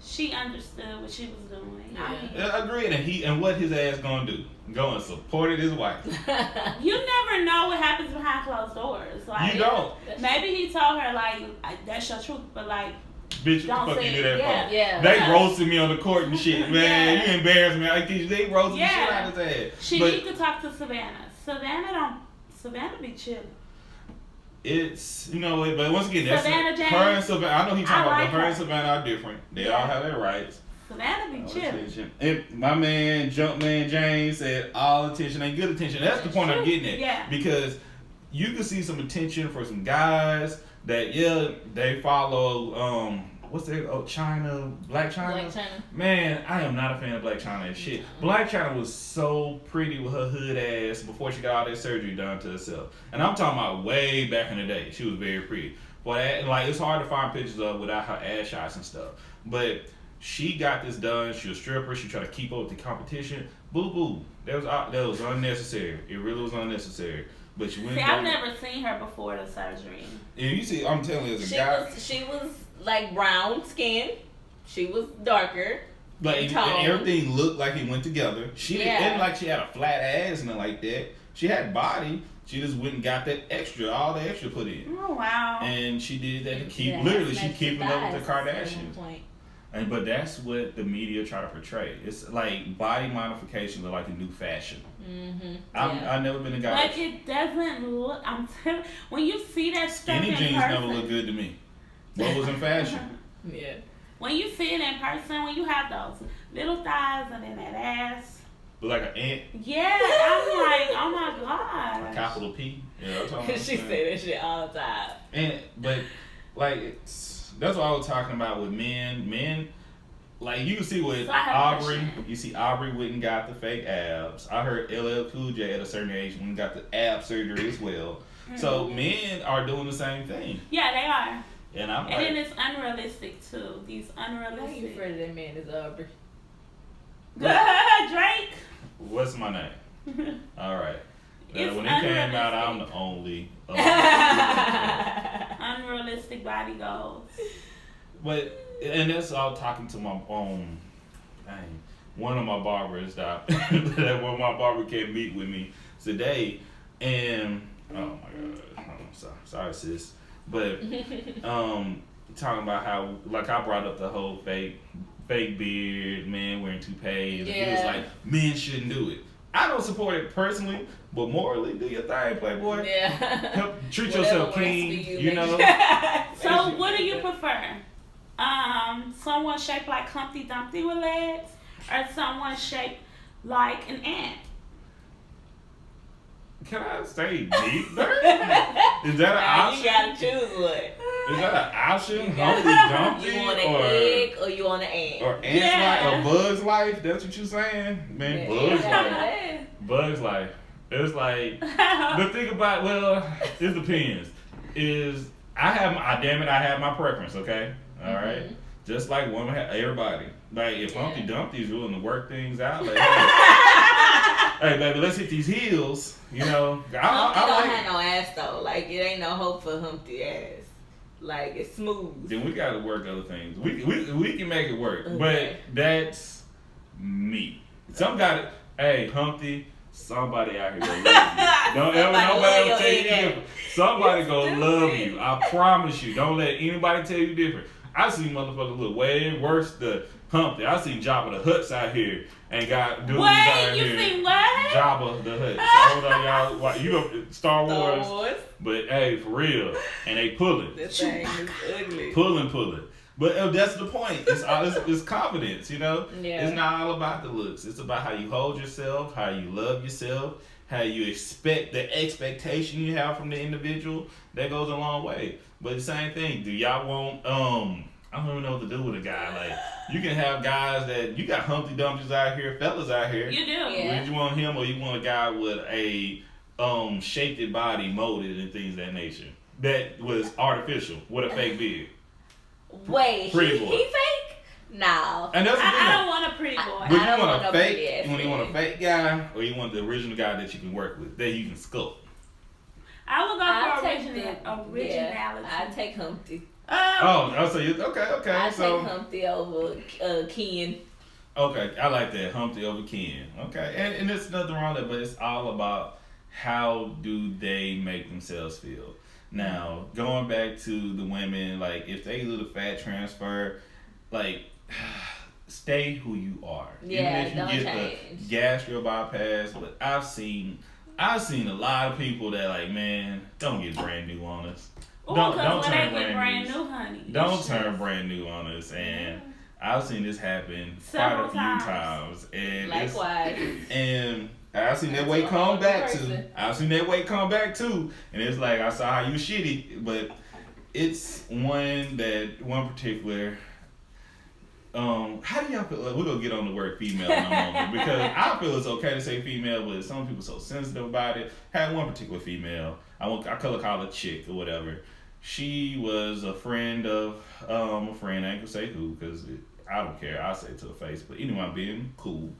she understood what she was doing. Yeah. I agreed, and what his ass gonna do? Go and support his wife. You never know what happens behind closed doors. Like, you don't. Maybe he told her like, that's your truth, but like, bitch, what the fuck you do that for? Yeah. They roasted me on the court and shit, man. You embarrassed me. They roasted the shit out of his ass. She need to talk to Savannah. Savannah be chilling. It's, you know, but once again, that's Savannah James. her and Savannah. I know he's talking about, like but her and her. Savannah are different. They all have their rights. Savannah be chilling. And my man, Jumpman James, said all attention ain't good attention. That's the point I'm getting at. Yeah. Because you can see some attention for some guys that, they follow, what's that? Oh, Black China. Man, I am not a fan of Black China and shit. Black China was so pretty with her hood ass before she got all that surgery done to herself. And I'm talking about way back in the day. She was very pretty. But like, it's hard to find pictures of without her ass shots and stuff. But she got this done. She was a stripper. She tried to keep up with the competition. Boo boo. That was unnecessary. It really was unnecessary. But she went. See, I've never seen her before the surgery. Yeah, you see, I'm telling you, as a she guy, she was like brown skin. She was darker. Like, and everything looked like it went together. She didn't like she had a flat ass and nothing like that. She had body. She just went and got all the extra put in. Oh wow! And she did that to keep she keeping up with the Kardashians. But that's what the media try to portray. It's like body modifications are like a new fashion. Mm-hmm. I've never been a guy. Like, it doesn't look. When you see that stuff skinny in jeans person, never look good to me. What was in fashion? Yeah. When you see it in person, when you have those little thighs and then that ass. Look like an ant. Yeah, I'm like, oh my god. A capital P. Yeah, that's what I'm She say that shit all the time. But like, that's what I was talking about with men. Men, like, you can see with Aubrey. You see Aubrey went and got the fake abs. I heard LL Cool J at a certain age went and got the ab surgery as well. Mm-hmm. So men are doing the same thing. Yeah, they are. And I'm then it's unrealistic too. These unrealistic. Why you afraid of that man is Aubrey? Drake. What's my name? All right. When it came out, I'm the only. Unrealistic body goals. But, and that's all talking to my one of my barbers that one of my barber came meet with me today, and oh my god, sorry sis, but talking about how, like, I brought up the whole fake beard, man wearing toupees. Yeah. He was like, men shouldn't do it. I don't support it personally, but morally, do your thing, Playboy. Yeah. Treat yourself clean, you know. So, what do you prefer? Someone shaped like Humpty Dumpty with legs, or someone shaped like an ant? Can I stay deep there? Is that an option? You gotta choose one. Is that an option? Humpty Dumpty? You want an egg or you want an ant? Or ants life or Bug's life? That's what you saying? Man, Bug's life. Bug's life. It's like the thing about it depends. Is I have my preference, okay? All right. Just like women have everybody. Like if Humpty Dumpty's willing to work things out, like hey baby, let's hit these heels. You know, Humpty don't have no ass though. Like it ain't no hope for Humpty ass. Like it's smooth. Then we gotta work other things. We can make it work, Okay. but that's me. Hey Humpty, somebody out here gonna love you. Don't ever nobody tell you different. Somebody gonna love you. I promise you. Don't let anybody tell you different. I seen motherfuckers look way worse than Humpty. I seen Jabba the Hutt's out here and got dudes out here. Wait, you seen what? Jabba the Hutt. So hold on, y'all. You know Star Wars. But hey, for real, and they pulling. This thing is ugly. Pulling. But that's the point. It's confidence, you know? Yeah. It's not all about the looks. It's about how you hold yourself, how you love yourself, how you expect the expectation you have from the individual. That goes a long way. But the same thing, do y'all want, I don't even know what to do with a guy. Like, you can have guys that, you got Humpty Dumptys out here, fellas out here. You do. Yeah. Would you want him or you want a guy with a shaped body, molded and things of that nature? That was artificial with a fake beard. Wait, Pretty boy. he fake? No. And that's the thing. I don't want a pretty boy. Would I you don't want want a no fake? pretty ass You want a man. fake guy, or you want the original guy that you can work with, that you can sculpt? I would go I'll for take originality. Yeah, I take Humpty. So you okay? I So take Humpty over Ken. okay, I like that Humpty over Ken. Okay, and there's nothing wrong with it, but it's all about how do they make themselves feel. Now, going back to the women, like if they do the fat transfer, like stay who you are. Yeah, Even if you don't get change. the gastric bypass, but I've seen a lot of people that like, man, don't get brand new on us. Ooh, Don't when turn they get brand new, honey. Don't turn brand new on us, and I've seen this happen quite a few times. And Likewise. and I've seen that weight That's a come whole back person. too. I've seen that weight come back too, and it's like I saw how you shitty, but it's one particular. How do y'all feel? We're gonna get on the word female in a moment because I feel it's okay to say female, but some people so sensitive about it. Had one particular female, I call her chick or whatever. She was a friend of a friend. I ain't gonna say who because I don't care. I'll say it to her face. But anyway, I'm being cool.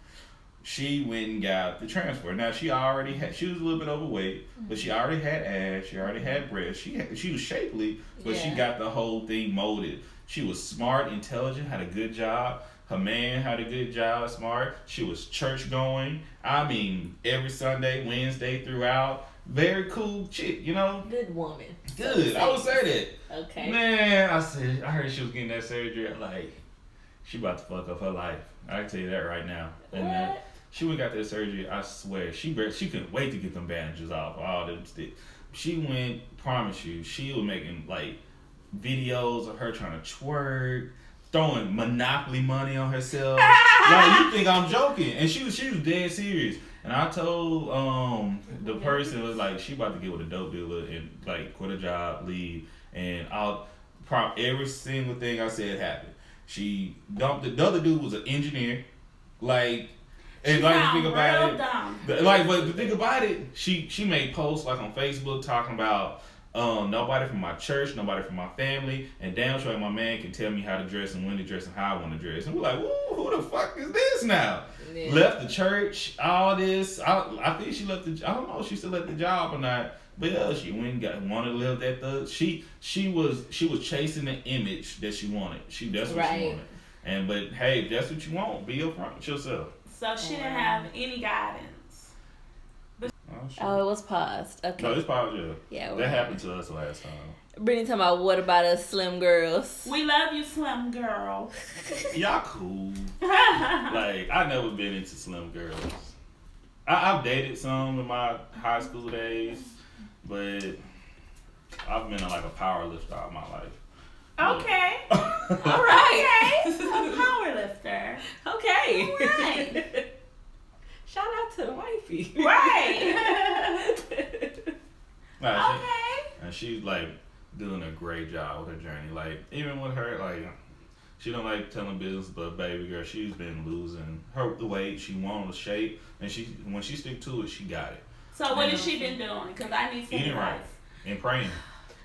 She went and got the transfer. Now she was a little bit overweight, but she already had ass. She already had breasts. She was shapely, but she got the whole thing molded. She was smart, intelligent, had a good job. Her man had a good job, smart. She was church going. I mean, every Sunday, Wednesday throughout. Very cool chick, you know? Good woman. Good. I would say that. Okay. Man, I heard she was getting that surgery. Like, she about to fuck up her life. I can tell you that right now. And What? she went and got that surgery. I swear, she couldn't wait to get them bandages off. All them sticks. She went. Promise you, she was making like videos of her trying to twerk, throwing Monopoly money on herself. Like you think I'm joking? And she was dead serious. And I told the person was like she about to get with a dope dealer and like quit a job, leave, and every single thing I said happened. She dumped the other dude was an engineer, like. And like the thing about it, but the thing about it, she made posts like on Facebook talking about nobody from my church, nobody from my family, and damn sure my man can tell me how to dress and when to dress and how I want to dress. And we're like, who the fuck is this now? Yeah. Left the church, all this. I think she left I don't know if she still left the job or not. But yeah, she went and wanted to live that thug. She was chasing the image that she wanted. That's what she wanted. But hey, if that's what you want, be upfront with yourself. So she didn't have any guidance. Oh, it was paused. Okay. No, it's paused, yeah. Yeah. That happened to us last time. Brittany talking about what about us slim girls? We love you, slim girls. Y'all cool. Like, I've never been into slim girls. I've dated some in my high school days, but I've been like a power lifter all my life. Okay. All right. Okay. A power lifter. Okay. All right. Shout out to the wifey. Right. Okay. And she's like doing a great job with her journey. Like even with her, like she don't like telling business, but baby girl, she's been losing the weight. She wanted the shape, and when she stick to it, she got it. So what has she been doing? Because I need some Eating right advice. and praying.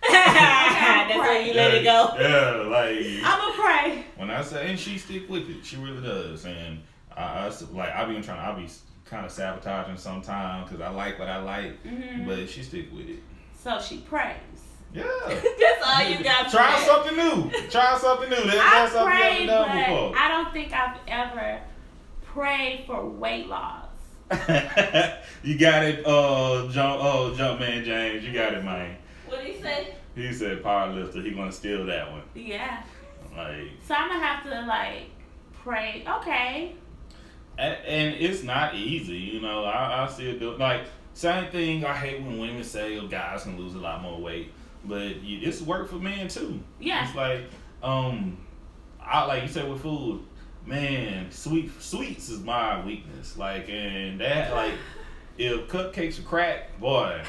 That's where you let it go. Yeah, like I'ma pray. when I say, and she stick with it, she really does. And I be kind of sabotaging sometimes because I like what I like, but she stick with it. So she prays. Yeah. That's all you got. Try something new. That's something you haven't done before. I don't think I've ever prayed for weight loss. You got it, Jumpman James. You got it, man. What did he say? He said powerlifter. He gonna steal that one. Yeah. Like. So I'm gonna have to pray. Okay. And it's not easy, you know. I still do same thing. I hate when women say, "Oh, guys can lose a lot more weight," but it's work for men too. Yeah. It's I like you said with food, man. Sweets is my weakness. And that if cupcakes are crack, boy,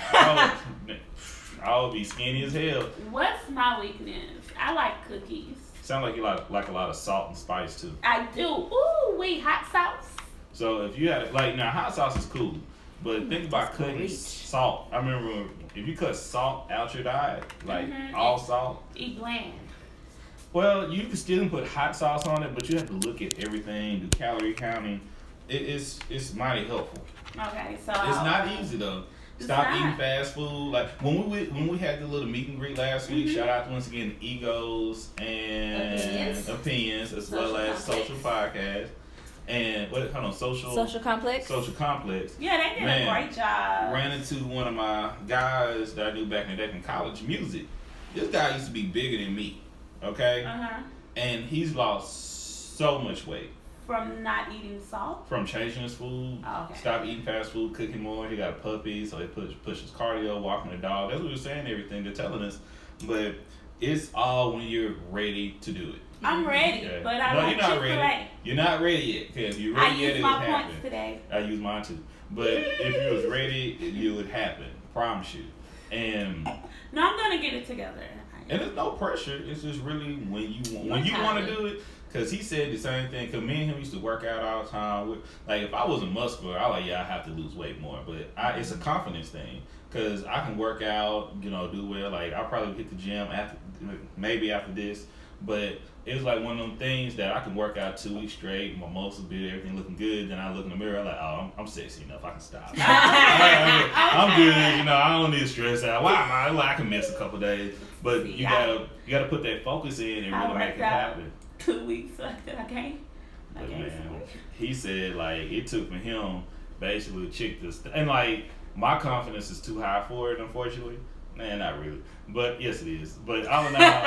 I'll be skinny as hell. What's my weakness? I like cookies. Sound like you like a lot of salt and spice too. I do. Ooh, hot sauce. So if you had now hot sauce is cool, but think about cutting salt. I remember if you cut salt out your diet, all salt. Eat bland. Well, you can still put hot sauce on it, but you have to look at everything, do calorie counting. It's mighty helpful. Okay, so it's not easy though. Stop eating fast food. Like when we had the little meet and greet last week. Shout out once again to Egos and Opinions as well as Social Podcast and Social Complex. Social Complex. Yeah, they did a great job. Ran into one of my guys that I knew back in the day from college music. This guy used to be bigger than me. Okay. And he's lost so much weight. From not eating salt? From changing his food. Oh, okay. Stop eating fast food, cooking more. He got a puppy, so he pushes cardio, walking the dog. That's what we're saying, everything they're telling us. But it's all when you're ready to do it. I'm ready, but I like Chick-fil-A. You're not ready yet. Because if you're ready yet, it would happen. I used my points today. I used mine too. But if you was ready, it would happen. Promise you. And no, I'm going to get it together. And there's no pressure. It's just really when you want to do it. Because he said the same thing. Because me and him used to work out all the time. If I wasn't muscular, I I have to lose weight more. But it's a confidence thing. Because I can work out, do well. I'll probably hit the gym maybe after this. But it was one of them things that I can work out 2 weeks straight. My muscles big, everything looking good. Then I look in the mirror I'm sexy enough. I can stop. I'm good. I don't need to stress out. Why am I can miss a couple days. But you gotta put that focus in and really make it happen. 2 weeks, I can't. But man, he said it took for him basically a chick and my confidence is too high for it, unfortunately. Man, not really, but yes it is. But all in all,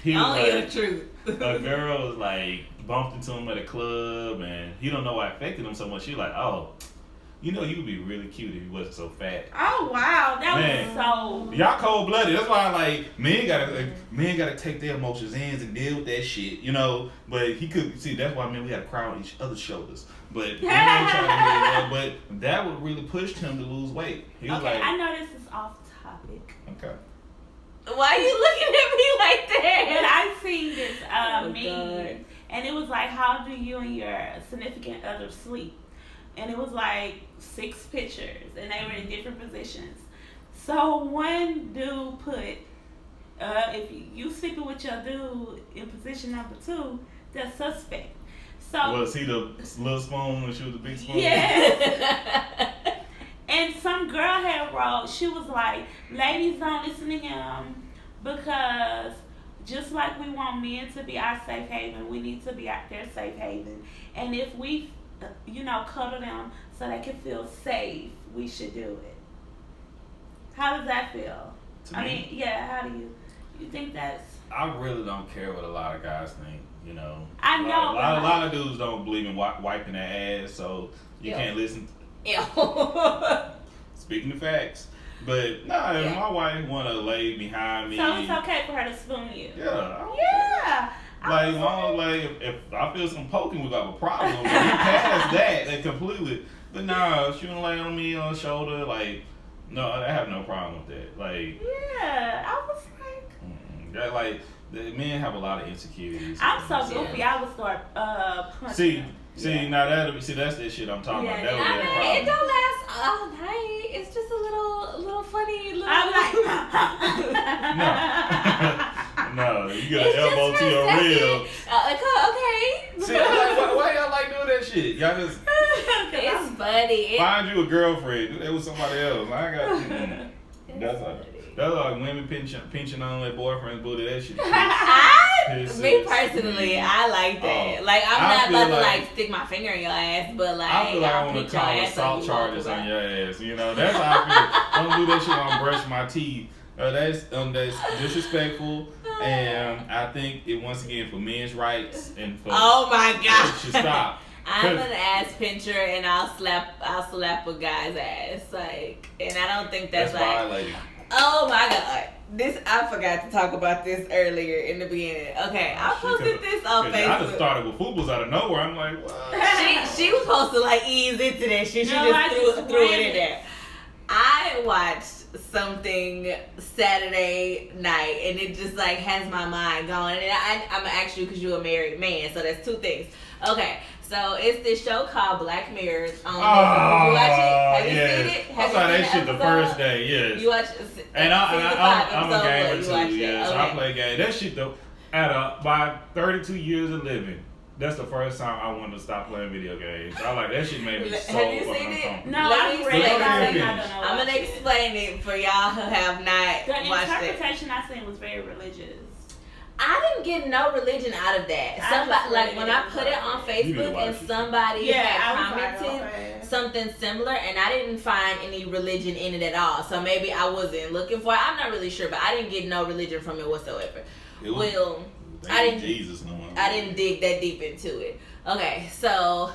he was the truth. A girl was bumped into him at a club, and he don't know why it affected him so much. She oh. You would be really cute if you wasn't so fat. Oh wow, that was so. Y'all cold blooded. That's why men gotta take their emotions in and deal with that shit, But he could see that's why we had to cry on each other's shoulders. But but that would really pushed him to lose weight. He was I know this is off topic. Okay. Why are you looking at me like that? But I seen this meme, and it was how do you and your significant other sleep? And it was 6 pictures, and they were in different positions. So one dude put, if you sleeping with your dude in position number 2, that's suspect. So was he the little spoon and she was the big spoon? Yes. And some girl had wrote, she was ladies don't listen to him because just like we want men to be our safe haven, we need to be their safe haven. And if we cuddle them so they can feel safe, we should do it. How does that feel? How do you think that's... I really don't care what a lot of guys think, I know. A lot of dudes don't believe in wiping their ass, so you can't listen. Speaking of facts. But if my wife want to lay behind me... So it's okay for her to spoon you? Yeah. If I feel some poking, we got a problem. But we past that completely. But if she wanna lay on me on the shoulder, no, I have no problem with that. I was the men have a lot of insecurities. I'm so goofy. I would start punching. See, now that's that shit I'm talking about. That would be a problem. It don't last all night. It's just a little funny. Little I'm like, No, you get It's an elbow just to your for a rib. okay. See, I'm like, why y'all like doing that shit? Y'all just It's funny. find you a girlfriend. Do that with somebody else. I got. That's like women pinching on their boyfriend's booty. That shit. Me personally, I like that. Oh, like, I'm I not feel about to like- like stick my finger in your ass, but like, I feel like I I'll want pinch to your call ass assault so you charges walk on away. your ass. You know, that's how I feel. Don't do that shit when I'm brushing my teeth. That's disrespectful, and I think it once again for men's rights and for Oh my it god! should stop. I'm an ass pincher, and I'll slap a guy's ass, like, and I don't think that's like. violating. Oh my god. I forgot to talk about this earlier in the beginning. Okay, I posted this on I just Facebook. started with Fupas out of nowhere. I'm like, what? She was supposed to like ease into that shit. She No, I just just threw it ran in it. there. I watched something Saturday night, and it just like has my mind going. And I'm actually because you're a married man, so that's two things. Okay, so it's this show called Black Mirror. On Netflix. You watch it? Have you seen it? I saw that shit the first day. Yes. You watch And I'm a gamer You too, watched yeah. it. So Okay. I play games. That shit though, by 32 years of living, that's the first time I wanted to stop playing video games. I like that shit made me so Have you fucking seen it? uncomfortable. no, Let I've me read explain about it. it. I don't know. I'm gonna watch it. explain it for y'all who have not The watched it. interpretation I seen was very religious. I didn't get no religion out of that. I Somebody just like read when it. I put it on You need to Facebook watch and it. somebody Yeah, had I was like, commented okay. something similar, and I didn't find any religion in it at all. So maybe I wasn't looking for it. I'm not really sure, but I didn't get no religion from it whatsoever. It was- Well, Thank I didn't- Jesus, no one. I didn't dig that deep into it. Okay, so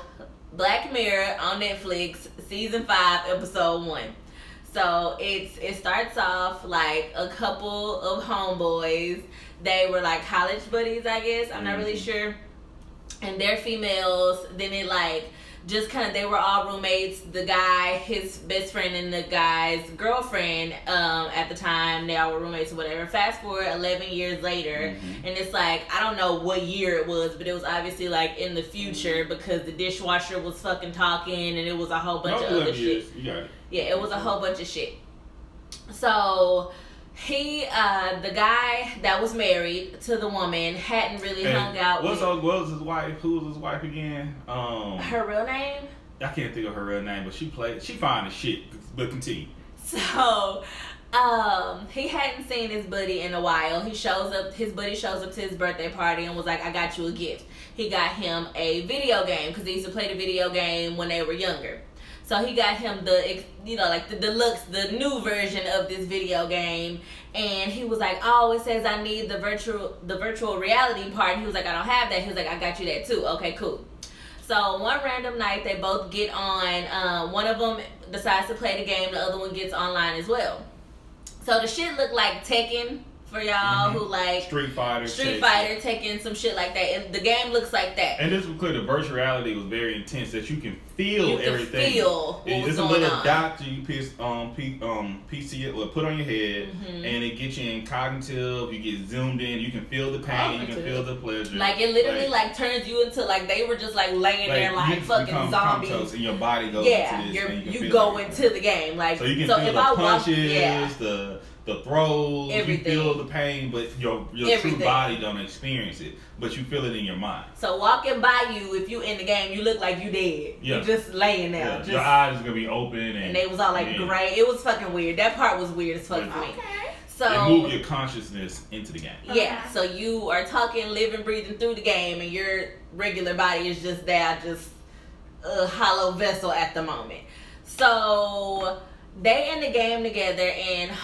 Black Mirror on Netflix, season 5, episode 1. So it starts off like a couple of homeboys. They were like college buddies, I guess. I'm not really sure. And they're females. Then it like just kind of, they were all roommates. The guy, his best friend, and the guy's girlfriend at the time, they all were roommates or whatever. Fast forward 11 years later, and it's like, I don't know what year it was, but it was obviously like in the future because the dishwasher was fucking talking, and it was a whole bunch of other shit. You got it. Yeah, it was a whole bunch of shit. So he, the guy that was married to the woman, hadn't really hung out with What was his wife? Who was his wife again? her real name. I can't think of her real name, but she fine as shit. But continue. So, he hadn't seen his buddy in a while. His buddy shows up to his birthday party and was like, I got you a gift. He got him a video game because they used to play the video game when they were younger. So he got him the deluxe, the new version of this video game, and he was like, "Oh, it says I need the virtual reality part." And he was like, "I don't have that." He was like, "I got you that too." Okay, cool. So one random night, they both get on. One of them decides to play the game. The other one gets online as well. So the shit looked like Tekken for y'all who like Street Fighter, Tekken, some shit like that. And the game looks like that. And this was clear. The virtual reality was very intense. That you can feel You can everything. feel what was It's a going little on. dot that you PC it or put on your head, and it gets you in cognitive. You get zoomed in. You can feel the pain. You can feel the pleasure. Like it literally like turns you into like they were just like laying there like you fucking become zombies. comatose and your body goes Yeah, into this. And you you can go feel it. into the game like So you can feel if the I punches, the throws. Everything. You feel the pain, but your true Everything. body don't experience it. But you feel it in your mind. So walking by you, if you in the game, you look like you dead. Yeah. You just laying there. Yeah, Just, your eyes is gonna be open, and they was all like yeah. gray. It was fucking weird. That part was weird as fuck for me. Okay. So They move your consciousness into the game. yeah, so you are talking, living, breathing through the game, and your regular body is just there, just a hollow vessel at the moment. So they in the game together, and the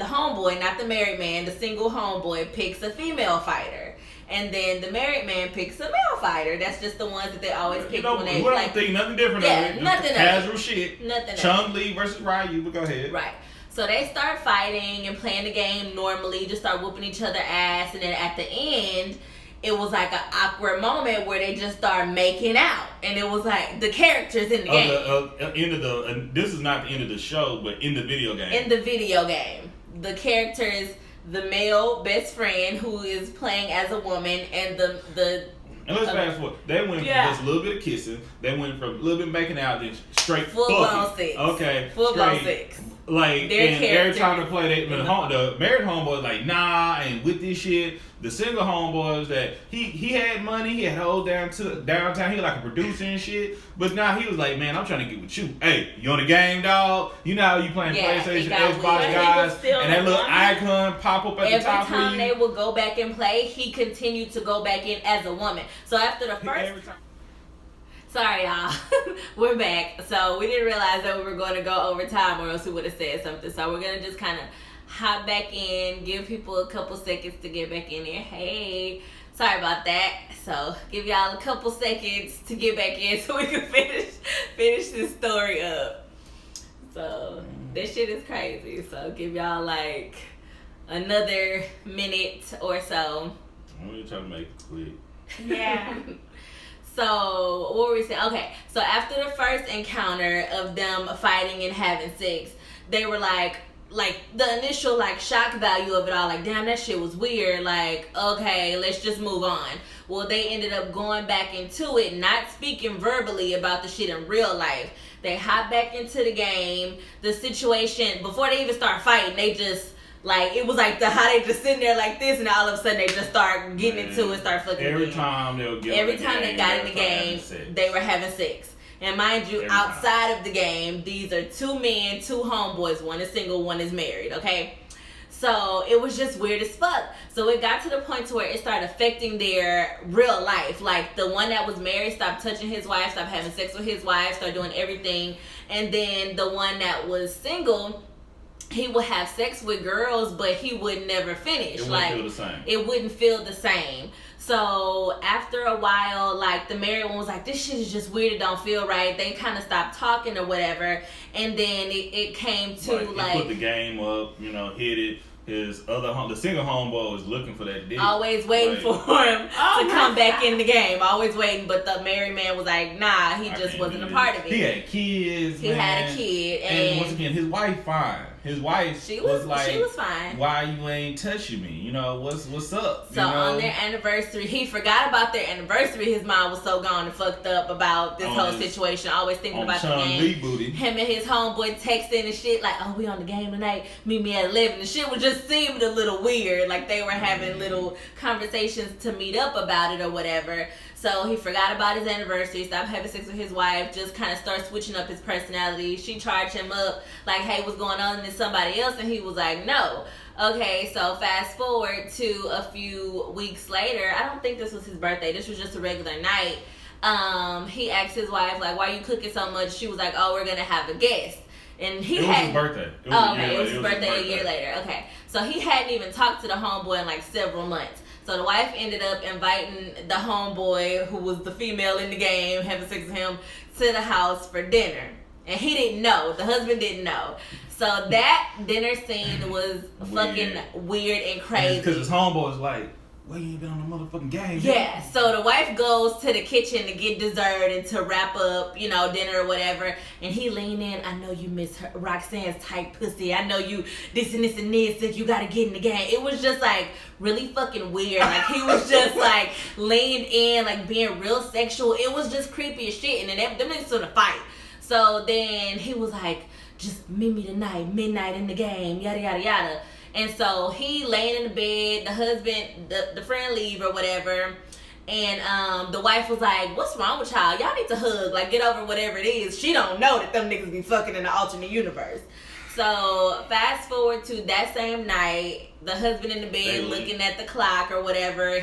homeboy, not the married man, the single homeboy picks a female fighter. And then the married man picks a male fighter. That's just the ones that they always pick when they we don't like. think nothing different Yeah, of it. Just nothing of it. casual shit. Nothing of it. Chun-Li versus Ryu, but go ahead. Right. So they start fighting and playing the game normally, just start whooping each other ass, and then at the end, it was like an awkward moment where they just start making out, and it was like the characters in the game. This is not the end of the show, but in the video game. In the video game, the characters, the male best friend who is playing as a woman, and the And let's fast forward. They went from just a little bit of kissing. They went from a little bit making out, then straight full blown fucking. sex. Okay. Full blown straight sex. Like, Their and every character time they play, is the married homeboy like, nah, and with this shit, the single homeboys that he had money, he had whole downtown, he like a producer and shit, but now he was like, man, I'm trying to get with you. Hey, you on the game, dog? You know how you playing PlayStation, Xbox, weird. guys, Still and that little woman. icon pop up at the top Every time for they you. would go back and play, he continued to go back in as a woman. So after the first... Every time. Sorry, y'all. We're back. So we didn't realize that we were going to go over time, or else we would have said something. So we're going to just kind of hop back in, give people a couple seconds to get back in there. Hey, sorry about that. So give y'all a couple seconds to get back in so we can finish this story up. So this shit is crazy. So give y'all like another minute or so. I'm really trying to make it quick. Yeah. So, what were we saying? Okay, so after the first encounter of them fighting and having sex, they were like the initial like shock value of it all, like, damn, that shit was weird. Like, okay, let's just move on. Well, they ended up going back into it, not speaking verbally about the shit in real life. They hop back into the game. The situation, before they even start fighting, they just... Like, it was like how they just sitting there like this, and all of a sudden they just start getting into it, start fucking Every again. time they would get Every time they got in the game, they were having sex. And mind you, outside of the game, these are two men, two homeboys. One is single, one is married, okay? So it was just weird as fuck. So it got to the point to where it started affecting their real life. Like, the one that was married stopped touching his wife, stopped having sex with his wife, started doing everything. And then the one that was single... he would have sex with girls, but he would never finish. It wouldn't feel the same. It wouldn't feel the same. So after a while, like, the married one was like, this shit is just weird, it don't feel right. They kind of stopped talking or whatever. And then it came to He put the game up, hit it. The single homeboy was looking for that dick. Always waiting for him to come back in the game. Always waiting, but the married man was like, nah, he just wasn't a part of it. He had kids, He had a kid. And once again, his wife fine. His wife was like, she was fine. Why you ain't touching me? What's up? So on their anniversary, he forgot about their anniversary. His mom was so gone and fucked up about this whole situation. Always thinking about the game. Booty. Him and his homeboy texting and shit like, oh, we on the game tonight. Meet me at 11. The shit was just seemed a little weird. Like, they were having little conversations to meet up about it or whatever. So he forgot about his anniversary, stopped having sex with his wife, just kind of started switching up his personality. She charged him up like, hey, what's going on? And then somebody else, and he was like, no. Okay, so fast forward to a few weeks later. I don't think this was his birthday. This was just a regular night. He asked his wife, like, why are you cooking so much? She was like, oh, we're going to have a guest. And it was his birthday. It was his birthday a year later. Okay, so he hadn't even talked to the homeboy in like several months. So the wife ended up inviting the homeboy, who was the female in the game, having sex with him, to the house for dinner. And he didn't know. The husband didn't know. So that dinner scene was fucking weird and crazy. Because his homeboy was like, well, you ain't been on the motherfucking game. Yeah, so the wife goes to the kitchen to get dessert and to wrap up, dinner or whatever. And he leaned in, I know you miss her, Roxanne's tight pussy. I know you this and this and this, that you gotta get in the game. It was just like really fucking weird. Like, he was just like leaned in, like being real sexual. It was just creepy as shit. And then them niggas started to fight. So then he was like, just meet me tonight, midnight in the game, yada, yada, yada. And so he laying in the bed, the husband, the friend leave or whatever. And the wife was like, what's wrong with y'all? Y'all need to hug, like, get over whatever it is. She don't know that them niggas be fucking in the alternate universe. So fast forward to that same night, the husband in the bed looking at the clock or whatever.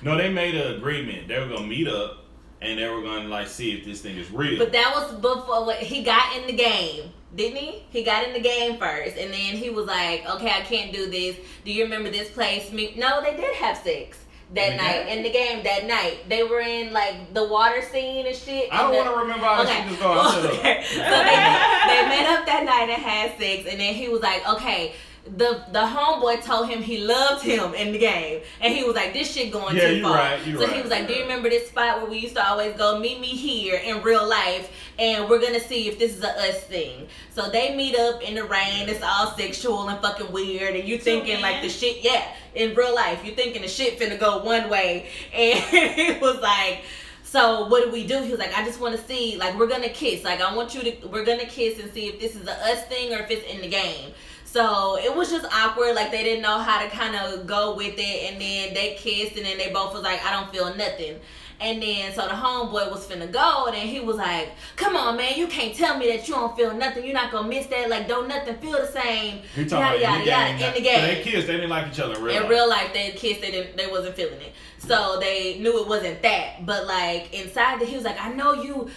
No, they made an agreement. They were going to meet up and they were going to, like, see if this thing is real. But that was before he got in the game. Didn't he? He got in the game first, and then he was like, okay, I can't do this. Do you remember this place? No, they did have sex that night. In the game that night. They were in, like, the water scene and shit. I don't want to remember how this shit was going. Okay. So they met up that night and had sex, and then he was like, okay, the homeboy told him he loved him in the game, and he was like, this shit going too far. Right, so he was like, do you remember this spot where we used to always go? Meet me here in real life, and we're gonna see if this is a us thing. So they meet up in the rain. It's all sexual and fucking weird, and you thinking like the shit, in real life, you thinking the shit finna go one way, and he was like, So what do we do? He was like, I just want to see, like, we're gonna kiss. Like, we're gonna kiss and see if this is a us thing or if it's in the game. So it was just awkward. Like, they didn't know how to kind of go with it, and then they kissed, and then they both was like, I don't feel nothing. And then, so the homeboy was finna go, and then he was like, come on, man, you can't tell me that you don't feel nothing. You're not gonna miss that. Like, don't nothing feel the same. He talking yada, yada, in yada, in the game. So they kissed, they didn't like each other in real life. In real life, they kissed, they wasn't feeling it. So they knew it wasn't that. But, like, inside, he was like, I know you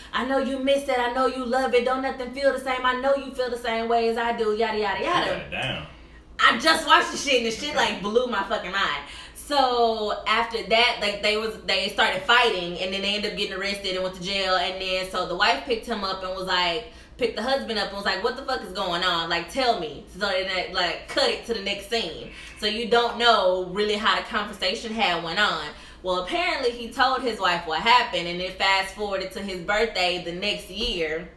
miss it. I know you love it. Don't nothing feel the same. I know you feel the same way as I do, yada, yada, yada. Damn. I just watched the shit, and the shit, like, blew my fucking mind. So after that, like, they started fighting, and then they ended up getting arrested and went to jail. And then so the wife picked him up and was like, picked the husband up and was like, what the fuck is going on? Like, tell me. So they like cut it to the next scene. So you don't know really how the conversation had went on. Well, apparently he told his wife what happened, and then fast forwarded to his birthday the next year.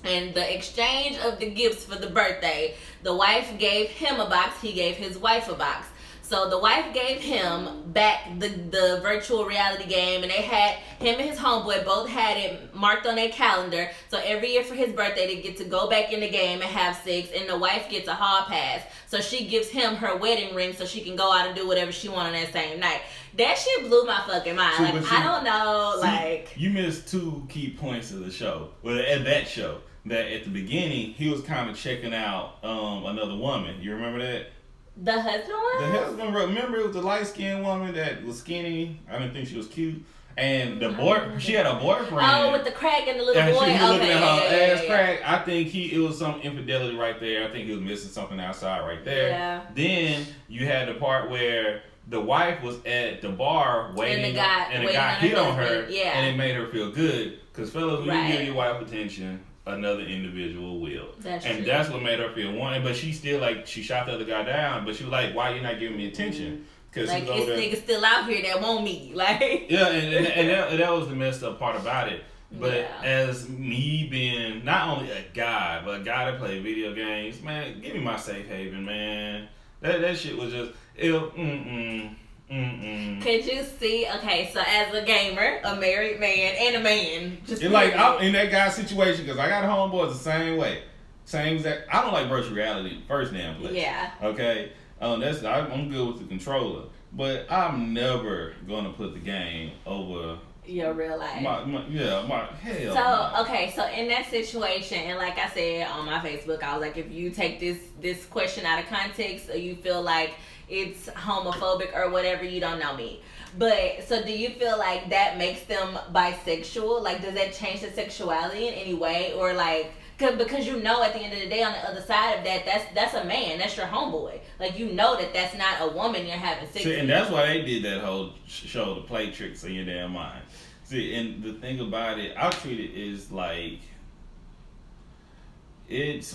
And the exchange of the gifts for the birthday, the wife gave him a box, he gave his wife a box. So the wife gave him back the virtual reality game, and they had him and his homeboy both had it marked on their calendar. So every year for his birthday, they get to go back in the game and have sex, and the wife gets a hall pass. So she gives him her wedding ring so she can go out and do whatever she wants on that same night. That shit blew my fucking mind. See, like, I don't know, see, like... You missed two key points of the show. Well, at that show. That at the beginning, he was kind of checking out another woman. You remember that? The husband was? The husband, remember, it was the light-skinned woman that was skinny. I didn't think she was cute. And the boy, she had a boyfriend. Oh, with the crack and the little boy. She was looking at her ass yeah. crack. I think it was some infidelity right there. I think he was missing something outside right there. Yeah. Then you had the part where the wife was at the bar waiting, and the guy hit on her, yeah. and it made her feel good. Because fellas, when right. you give your wife attention, another individual will. That's and true. that's what made her feel wanted. But she still, like, she shot the other guy down, but she was like, why you not giving me attention? Because like, it's niggas still out here that want me. Like, yeah, and that was the messed up part about it. But yeah. as me being not only a guy, but a guy that play video games, man, give me my safe haven, man. That shit was just Could you see? Okay, so as a gamer, a married man, and a man, just like I'm in that guy's situation, because I got homeboys the same way, same exact. I don't like virtual reality in the first damn place. Yeah. Okay. I'm good with the controller, but I'm never gonna put the game over your real life. My hell. So okay, so in that situation, and like I said on my Facebook, I was like, if you take this question out of context, or you feel like it's homophobic or whatever, you don't know me. But so do you feel like that makes them bisexual? Like, does that change the sexuality in any way, or like? Because you know, at the end of the day, on the other side of that, that's a man. That's your homeboy. Like, you know that's not a woman you're having sex with. And that's why they did that whole show to play tricks on your damn mind. See, and the thing about it, I treat it as like what's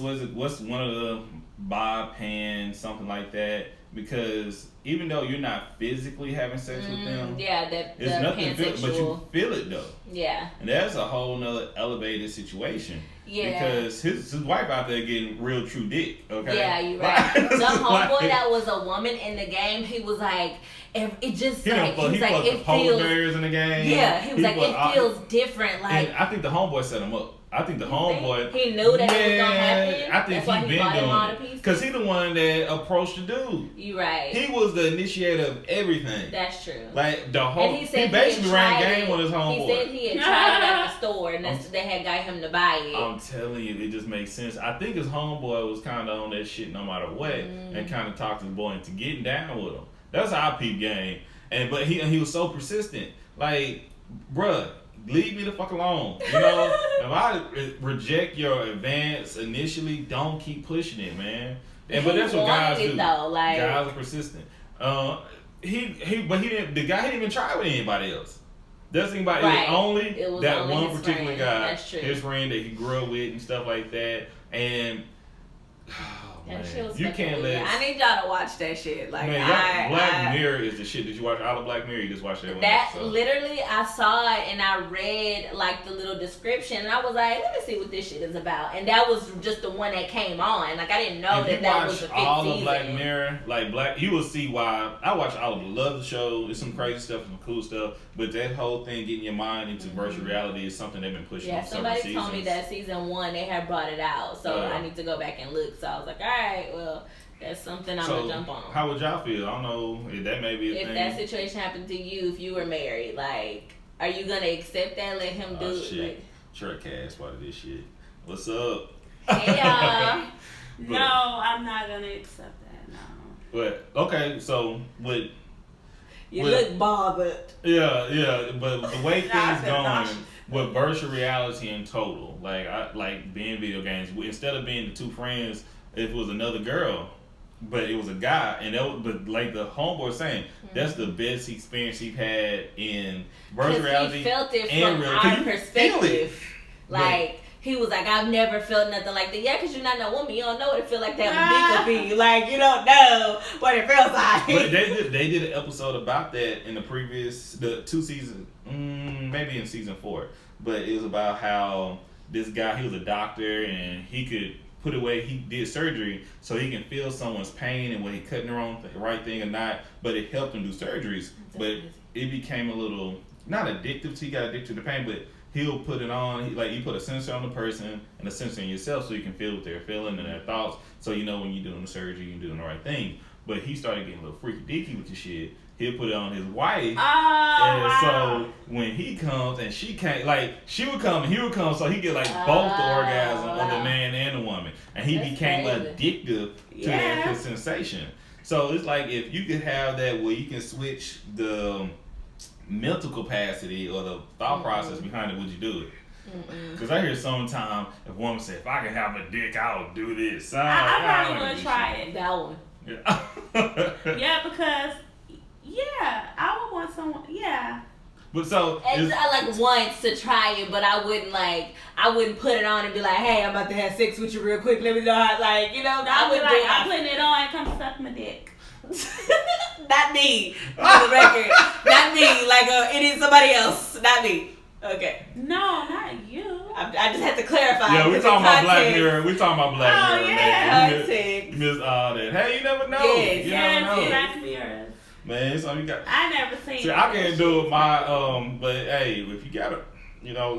one of the bob pan, something like that. Because even though you're not physically having sex with them, yeah, it's nothing, but you feel it though. Yeah, and that's a whole nother elevated situation. Yeah, because his wife out there getting real true dick. Okay. Yeah, you're right. The homeboy that was a woman in the game, he was like, it just like he was like, it feels. Bears in the game. Yeah, he was like, it feels different. Like, and I think the homeboy set him up. I think the homeboy. He knew that it was gonna happen. I think he been doing it because he the one that approached the dude. You right. He was the initiator of everything. That's true. Like the whole. And he said basically ran game with his homeboy. He said he had tried it at the store, and they had got him to buy it. I'm telling you, it just makes sense. I think his homeboy was kind of on that shit no matter what, and kind of talked his boy into getting down with him. That's how I peep game. But he was so persistent. Like, bruh, leave me the fuck alone. You know, if I reject your advance initially, don't keep pushing it, man. But that's what guys do. Though, like, guys are persistent. But he didn't. The guy didn't even try with anybody else. That's the thing about it. It was that only one particular guy, his friend that he grew up with and stuff like that. And oh That man. shit was You fucking can't weird. let. I need y'all to watch that shit. Like, Man, Black Mirror is the shit. Did you watch all of Black Mirror? You just watched that one? That episode? literally, I saw it and I read like the little description and I was like, let me see what this shit is about. And that was just the one that came on. Like, I didn't know if that was a fifth all season. of Black Mirror, you will see why. I watch all of it. Love the show. It's some crazy stuff, some cool stuff. But that whole thing, getting your mind into virtual reality, is something they've been pushing. Yeah, on somebody several told me seasons. that season 1 they had brought it out, so I need to go back and look. So I was like, all right, well, that's something I'm gonna jump on. How would y'all feel? I don't know if that may be a thing. If that situation happened to you, if you were married, like, are you gonna accept that? Let him do it? Shit. Truck cast part of this shit. What's up? Hey y'all. No, I'm not gonna accept that. No. But okay, so with. You look bothered. Yeah, but the way things going nauseous. with virtual reality in total, like being video games, instead of being the two friends, if it was another girl, but it was a guy, and but like the homeboy saying, that's the best experience he had in virtual reality. He felt it and from real, our perspective. Like, he was like, I've never felt nothing like that. Yeah, because you're not no woman. You don't know what it feel like to have a dick be. Like, you don't know what it feels like. But they did an episode about that in the 2 seasons, maybe in season 4. But it was about how this guy, he was a doctor, and he could put away, he did surgery so he can feel someone's pain and when he cutting the right thing or not. But it helped him do surgeries. But it became a little, not addictive, so he got addicted to the pain, but he'll put it on, you put a sensor on the person and a sensor in yourself so you can feel what they're feeling and their thoughts, so you know when you're doing the surgery, you're doing the right thing. But he started getting a little freaky deaky with the shit. He'll put it on his wife. So when he comes and she can't, she would come and he would come, so he get both the orgasm of the man and the woman. And he became addictive to that sensation. So it's like if you could have that where you can switch the mental capacity or the thought process behind it, would you do it? Because I hear sometimes if a woman say, if I can have a dick, I'll do this. I probably would try it. That one. Yeah. Yeah, because I would want someone. Yeah. But so I once to try it, but I wouldn't put it on and be like, hey, I'm about to have sex with you real quick. Let me know how, I would be I'm putting it on and come suck my dick. Not me, for the record. Not me. It is somebody else. Not me. Okay. No, not you. I just had to clarify. Yeah, we talking about Black Mirror. We talking about Black Oh, Mirror. yeah. Man. You missed all that. Hey, you never know. Yes, you never know. Black Mirror. Man, so you got. I never seen. See, I can't do it. But hey, if you gotta,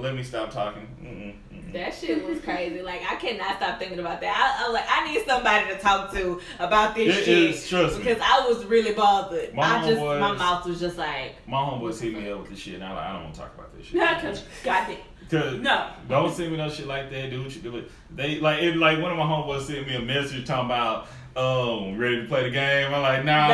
let me stop talking. That shit was crazy. I cannot stop thinking about that. I was like, I need somebody to talk to about this shit. Trust me. Because I was really bothered. My mouth was just like. My homeboys hit me up with this shit, and I don't want to talk about this shit. No, because goddamn. Cause no, don't send me no shit like that. Do what you do. They one of my homeboys sent me a message talking about, ready to play the game. I'm like, nah,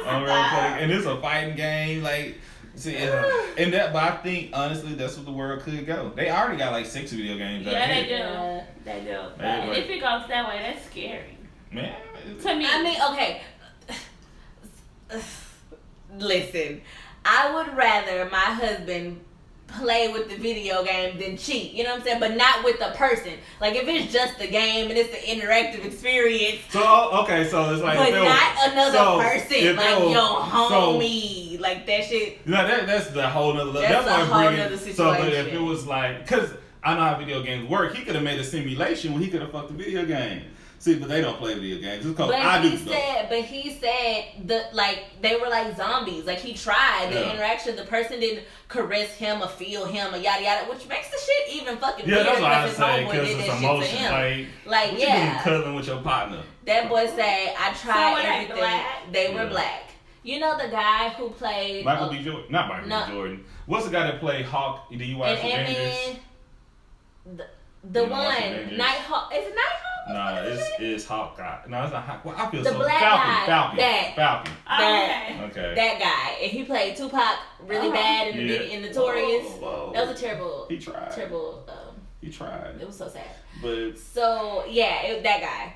I'm ready to play the game. And it's a fighting game, but I think honestly that's what the world could go. They already got 6 video games. Yeah, they do. They do. And if it goes that way, that's scary. Man, to me. I mean, okay. Listen, I would rather my husband play with the video game than cheat, you know what I'm saying? But not with the person. If it's just the game and it's the interactive experience. So okay, so it's but not another person, your homie, that shit. No, that's the whole nother level. That's a whole nother situation. So, but if it was because I know how video games work, he could have made a simulation where he could have fucked the video game. See, but they don't play video games. Just because I do. But he said they were like zombies. He tried the interaction. The person didn't caress him or feel him or yada yada, which makes the shit even fucking weird. That's what I say because it's emotion. What you doing cuddling with your partner? That boy said, I tried everything. Black? They were black. You know the guy who played Michael B. Jordan? Not Michael B. Jordan. What's the guy that played Hawk? Do you watch Avengers? The one Nighthawk. Is it Nighthawk? No, it's Hawkeye. No, it's not Hawkeye. Well, I feel the so black Falcon. guy. Falcon. Okay. That guy, and he played Tupac really bad in Notorious. Whoa. That was a terrible. He tried. Terrible. He tried. It was so sad. But so yeah, that guy.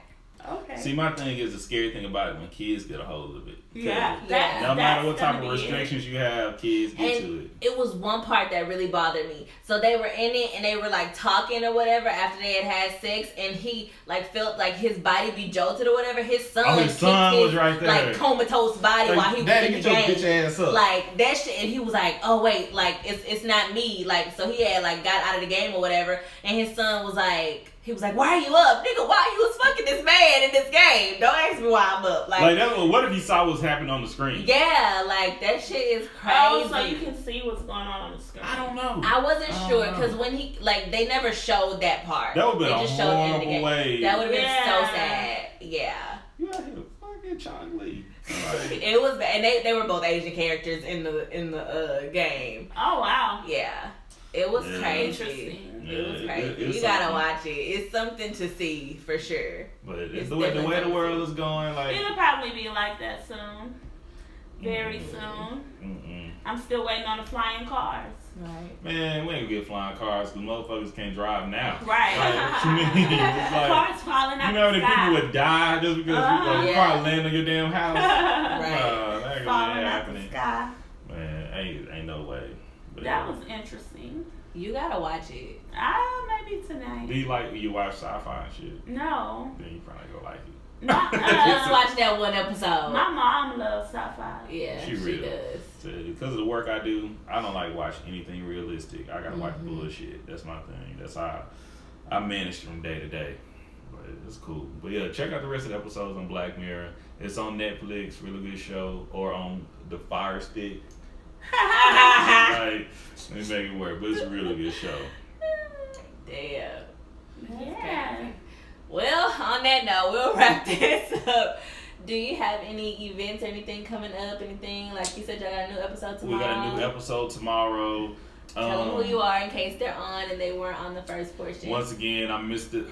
Okay. See, my thing is the scary thing about it when kids get a hold of it. Yeah. No matter what type of gonna be restrictions you have, kids get to And it. it was one part that really bothered me. So they were in it and they were like talking or whatever after they had sex, and he like felt like his body be jolted or whatever. His son, His son kicked was right there. like comatose body while he was Daddy, in the get your game. bitch ass up. Like that shit, and he was like, "Oh wait, like it's not me." Like so he had like got out of the game or whatever, and his son was like. He was like, "Why are you up, nigga? Why you was fucking this man in this game? Don't ask me why I'm up." Like that, what if he saw what's happening on the screen? Yeah, like that shit is crazy. Oh, so you can see what's going on the screen. I don't know. I wasn't sure know. because when he like they never showed that part. That would have been They just a showed it in the horrible game. way. That would have been so Yeah. sad. Yeah. You out here fucking chocolate. Like, It was bad. And they were both Asian characters in the game. Oh wow. Yeah. It was Yeah. crazy. Interesting. It was Yeah, crazy. it's You gotta something. watch it. It's something to see for sure. but It's the way definitely the world is going, like. It'll probably be like that soon. Very Mm-mm. soon. Mm-mm. I'm still waiting on the flying cars. Right. Man, we ain't gonna get flying cars because motherfuckers can't drive now. Right. Like, what you mean? It's like, Cars falling out you know how the many sky. people would die just because a Yeah. car land on your damn house? Right. That ain't gonna Falling be out the happening. sky. Man, ain't no way. But, That was interesting. You gotta watch it. Maybe tonight. Do you like when you watch sci-fi and shit? No. Then you probably go like it. Just watch that one episode. My mom loves sci-fi. Yeah, She she real. does. Because of the work I do, I don't like watch anything realistic. I gotta watch Mhm. bullshit. That's my thing. That's how I manage from day to day. But it's cool. But yeah, check out the rest of the episodes on Black Mirror. It's on Netflix, really good show, or on the Fire Stick. Like, let me make it work. But it's a really good show. Damn. Yeah. Well, on that note, we'll wrap this up. Do you have any events or anything coming up? Anything like you said, y'all got a new episode tomorrow? We got a new episode tomorrow. Tell them who you are in case they're on and they weren't on the first portion. Once again, I'm Mr.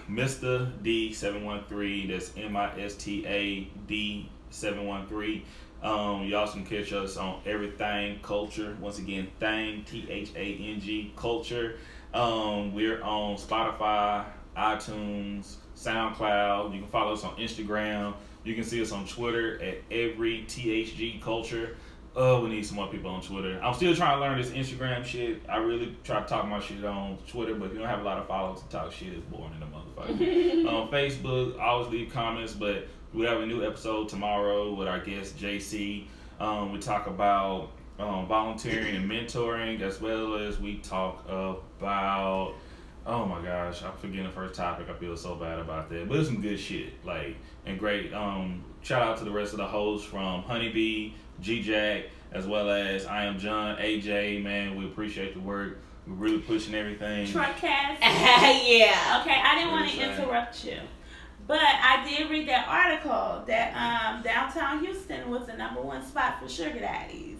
D713. That's MISTA D713. Y'all can catch us on Everything Culture. Once again, Thang THANG Culture. We're on Spotify, iTunes, SoundCloud. You can follow us on Instagram. You can see us on Twitter at every THG Culture. We need some more people on Twitter. I'm still trying to learn this Instagram shit. I really try to talk my shit on Twitter, but if you don't have a lot of followers to talk shit, it's boring in the motherfucker. On Facebook, always leave comments, but we have a new episode tomorrow with our guest, JC. We talk about volunteering and mentoring, as well as we talk about, oh my gosh, I'm forgetting the first topic. I feel so bad about that. But it's some good shit, like, and great. Shout out to the rest of the hosts from Honeybee, G-Jack, as well as I Am John, AJ, man, we appreciate the work. We're really pushing everything. Truckcast. Yeah. Okay, I didn't want to What is that? interrupt you, but I did read that article that downtown Houston was the #1 spot for sugar daddies.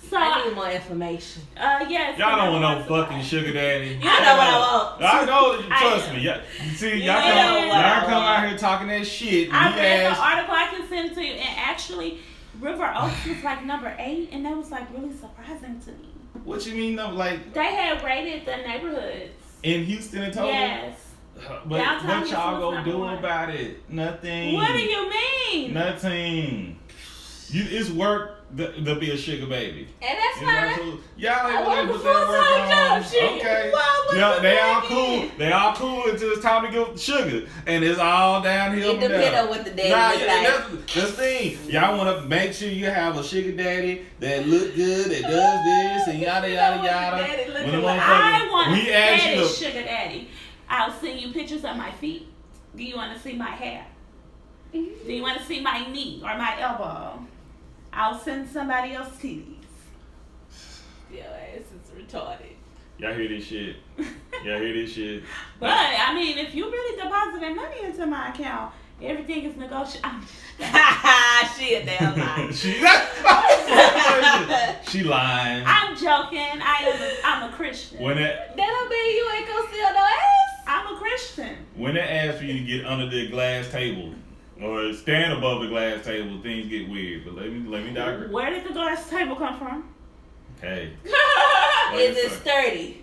So I need more information. yes. Y'all don't want no #1 spot. fucking sugar daddy. I know what I want. I know, trust I- me. Yeah, you see, You y'all know what I come out here talking that shit. And I he read the asked, article. I can send it to you, and actually, River Oaks was like #8, and that was like really surprising to me. what you mean though? Like They had rated the neighborhoods. in Houston and total? Yes. But Downtown what Houston y'all was gonna do #1. about it? Nothing. What do you mean? Nothing. It's work to be a sugar baby. And that's It's fine. absolute- Y'all I ain't work gonna a put that work full-time on. job, shit. Okay. Why would Yeah, you they do all that cool. again? They all cool until it's time to give sugar, and it's all downhill. It from there. depends on what the daddy Nah, look yeah, like. that's the thing. Y'all want to make sure you have a sugar daddy that look good, that does this, and yada yada You know what the yada. daddy look When the like. I motherfucker- want a we ask you fetish to- sugar daddy. I'll send you pictures of my feet. Do you want to see my hair? Do you want to see my knee or my elbow? I'll send somebody else titties. Your ass is retarded. Y'all hear this shit? Y'all hear this shit? But I mean, if you really deposited money into my account, everything is negotiable. She a damn lie. She lying. I'm joking. I'm a Christian. When it That don't mean you ain't gonna steal no ass. I'm a Christian. when they ask for you to get under the glass table or stand above the glass table, things get weird. But let me digress. Where did the glass table come from? Hey. Is it sturdy?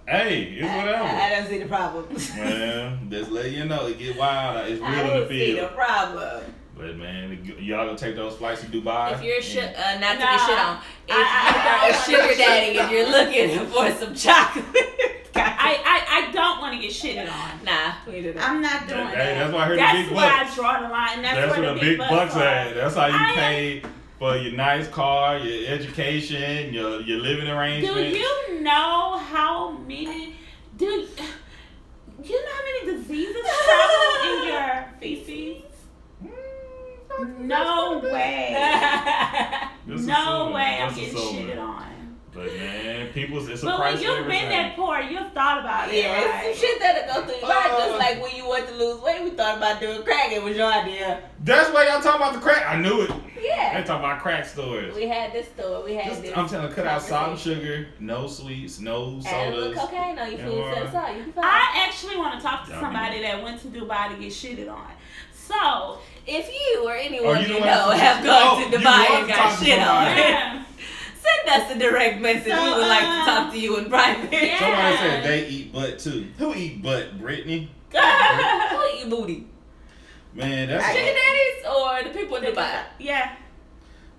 Hey, it's whatever. I don't see the problem. Man, just let you know, it get wild. It's real in the I don't see the field. problem. But man, y'all gonna take those flights to Dubai? If you're not to Nah, get shit on, if I you're a sugar daddy and you're looking for some chocolate, I don't want to get shitted on. nah, we do that. I'm not doing Hey, that. that's why I heard That's the big where bucks. I draw the line. That's where where the big bucks are. at. That's how you I am- pay for your nice car, your education, your living arrangements. Do you know how many? You know how many diseases travel in your feces? No way. No way I'm getting shitted on. But man, it's a But price when for you've been everything. that poor, you've thought about it. Yeah, it's right? some shit that'll go through your mind. Just like when you want to lose weight, we thought about doing crack. It was your idea. That's why y'all talking about the crack. I knew it. Yeah. They talking about crack stores. We had this store. We had this. I'm telling you, cut out salt and conversation. sugar, no sweets, no Add a little sodas. cocaine on your food and instead of salt. You be fine. I actually want to talk to Y'all somebody know. that went to Dubai to get shitted on. So, If you or anyone you you know know what? have gone Oh, to you Dubai want and to got talk to shit on, somebody. yeah. send us a direct message. We would like to talk to you in private. Yeah. Somebody said they eat butt too. Who eat butt? Brittany? Who eat booty? Man, that's Sugar daddies or the people in Dubai? Yeah.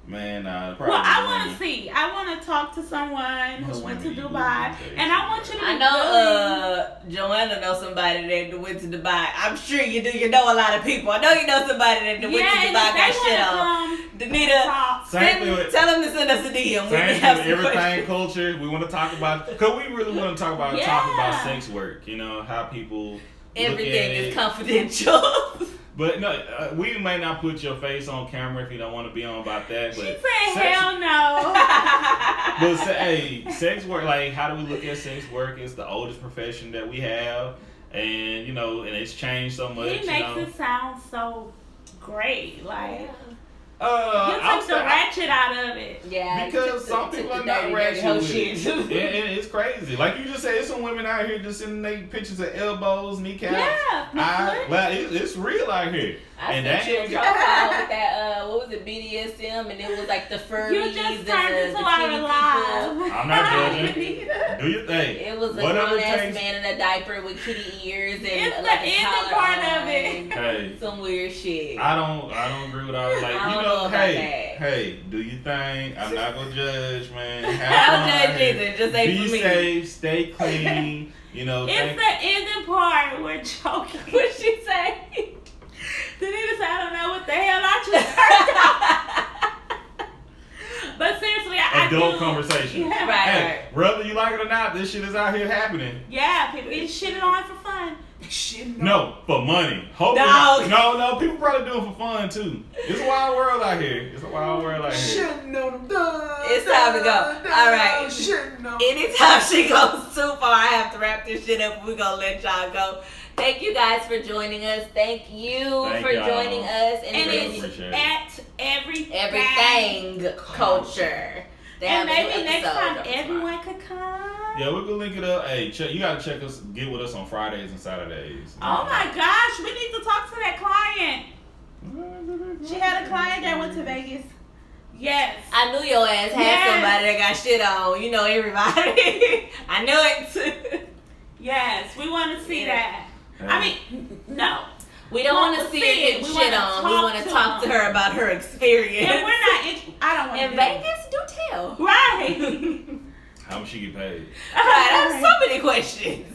man. Well, I want to see. I want to talk to someone who Most went to women eat Dubai, booty. and I want you to be I know Joanna knows somebody that went to Dubai. I'm sure you do. You know a lot of people. I know you know somebody that went to and Dubai if got they shit wanna on. come Danita, talk, Same thing with- tell them to send us a DM. We Same have thing with some everything questions. culture. We want to talk about because we really want to talk about Yeah. sex work. You know how people Everything look at is it. confidential. But no, we may not put your face on camera if you don't want to be on about that. she But said, sex- "Hell no." hey, sex work. Like, how do we look at sex work? It's the oldest profession that we have, and you know, and it's changed so much. He makes you know? it sound so great. Like you I'm took the ratchet out of it. Yeah, because some people are not ratchet whole with shit. it. And it's crazy. Like you just said, there's some women out here just sending their pictures of elbows, kneecaps. Yeah, Well, it's real out here. I And sent that you a ain't profile with that, what was it, BDSM, and it was like the furries You and just the turned into our kitty live. people. I'm not judging. Do your thing. It was a Whatever grown it ass takes. man in a diaper with kitty ears and It's the like a ending collar part on, of it. Hey. some weird shit. I don't agree with all that. Like, I you don't know, know about that. hey, do your thing. I'm not gonna judge, man. I Have don't fun judge out here. either. Just say Be for me. safe, stay clean. You know, It's the ending part. We're joking. What she say? Danita said, "I don't know what the hell I just heard." But seriously, I adult do. conversation. Yeah. Right. Hey, whether you like it or not, this shit is out here happening. Yeah, people get shitted on for fun. Shitting on. No, for money. Hopefully, Dog. no, people probably do it for fun too. It's a wild world out here. It's a wild world out here. Shitting on them. It's time to go. All right. Shitting on Anytime she goes too far, I have to wrap this shit up. We're going to let y'all go. Thank you guys for joining us. Thank you Thank for y'all. joining us. And And it's appreciate it. at everything. everything culture. They And have a new maybe next episode time dropping tomorrow. everyone could come. Yeah, we're gonna link it up. Hey, you gotta check us. Get with us on Fridays and Saturdays. Oh my gosh, we need to talk to that client. She had a client that went to Vegas. Yes. I knew your ass had Yes. somebody that got shit on. You know everybody. I knew it. Yes, we want to see that. I mean, no. We don't want to see her get We shit wanna on. We talk want to to talk to them. her about her experience. And we're not. I don't want In to. Vegas, do tell. Right. How much she get paid? Right, I have so many questions.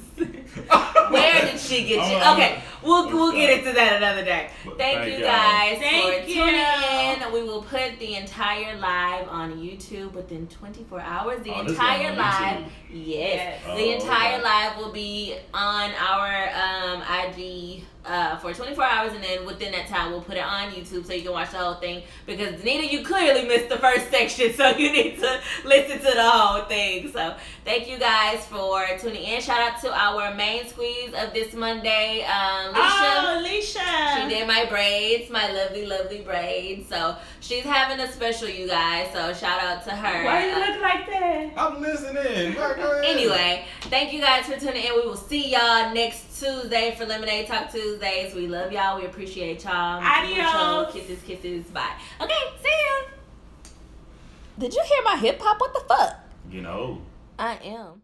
Where did she get you? Okay, we'll get into that another day. Thank you y'all. guys Thank for you. tuning in. We will put the entire live on YouTube within 24 hours. The Oh, this entire going on live, YouTube? yes, Oh, the entire okay. live will be on our IG for 24 hours, and then within that time we'll put it on YouTube so you can watch the whole thing. Because Nina, you clearly missed the first section, so you need to listen to the whole thing. So thank you guys for tuning in. Shout out to our main squeeze of this Monday, Alicia. Oh, Alicia. She did my braids, my lovely, lovely braids. So she's having a special, you guys. So shout out to her. Why you look like that? I'm listening. Go ahead. Anyway, thank you guys for tuning in. We will see y'all next Tuesday for Lemonade Talk Tuesdays. We love y'all. We appreciate y'all. Adios. Mucho. Kisses, kisses. Bye. Okay, see ya. Did you hear my hip hop? What the fuck? You know. I am.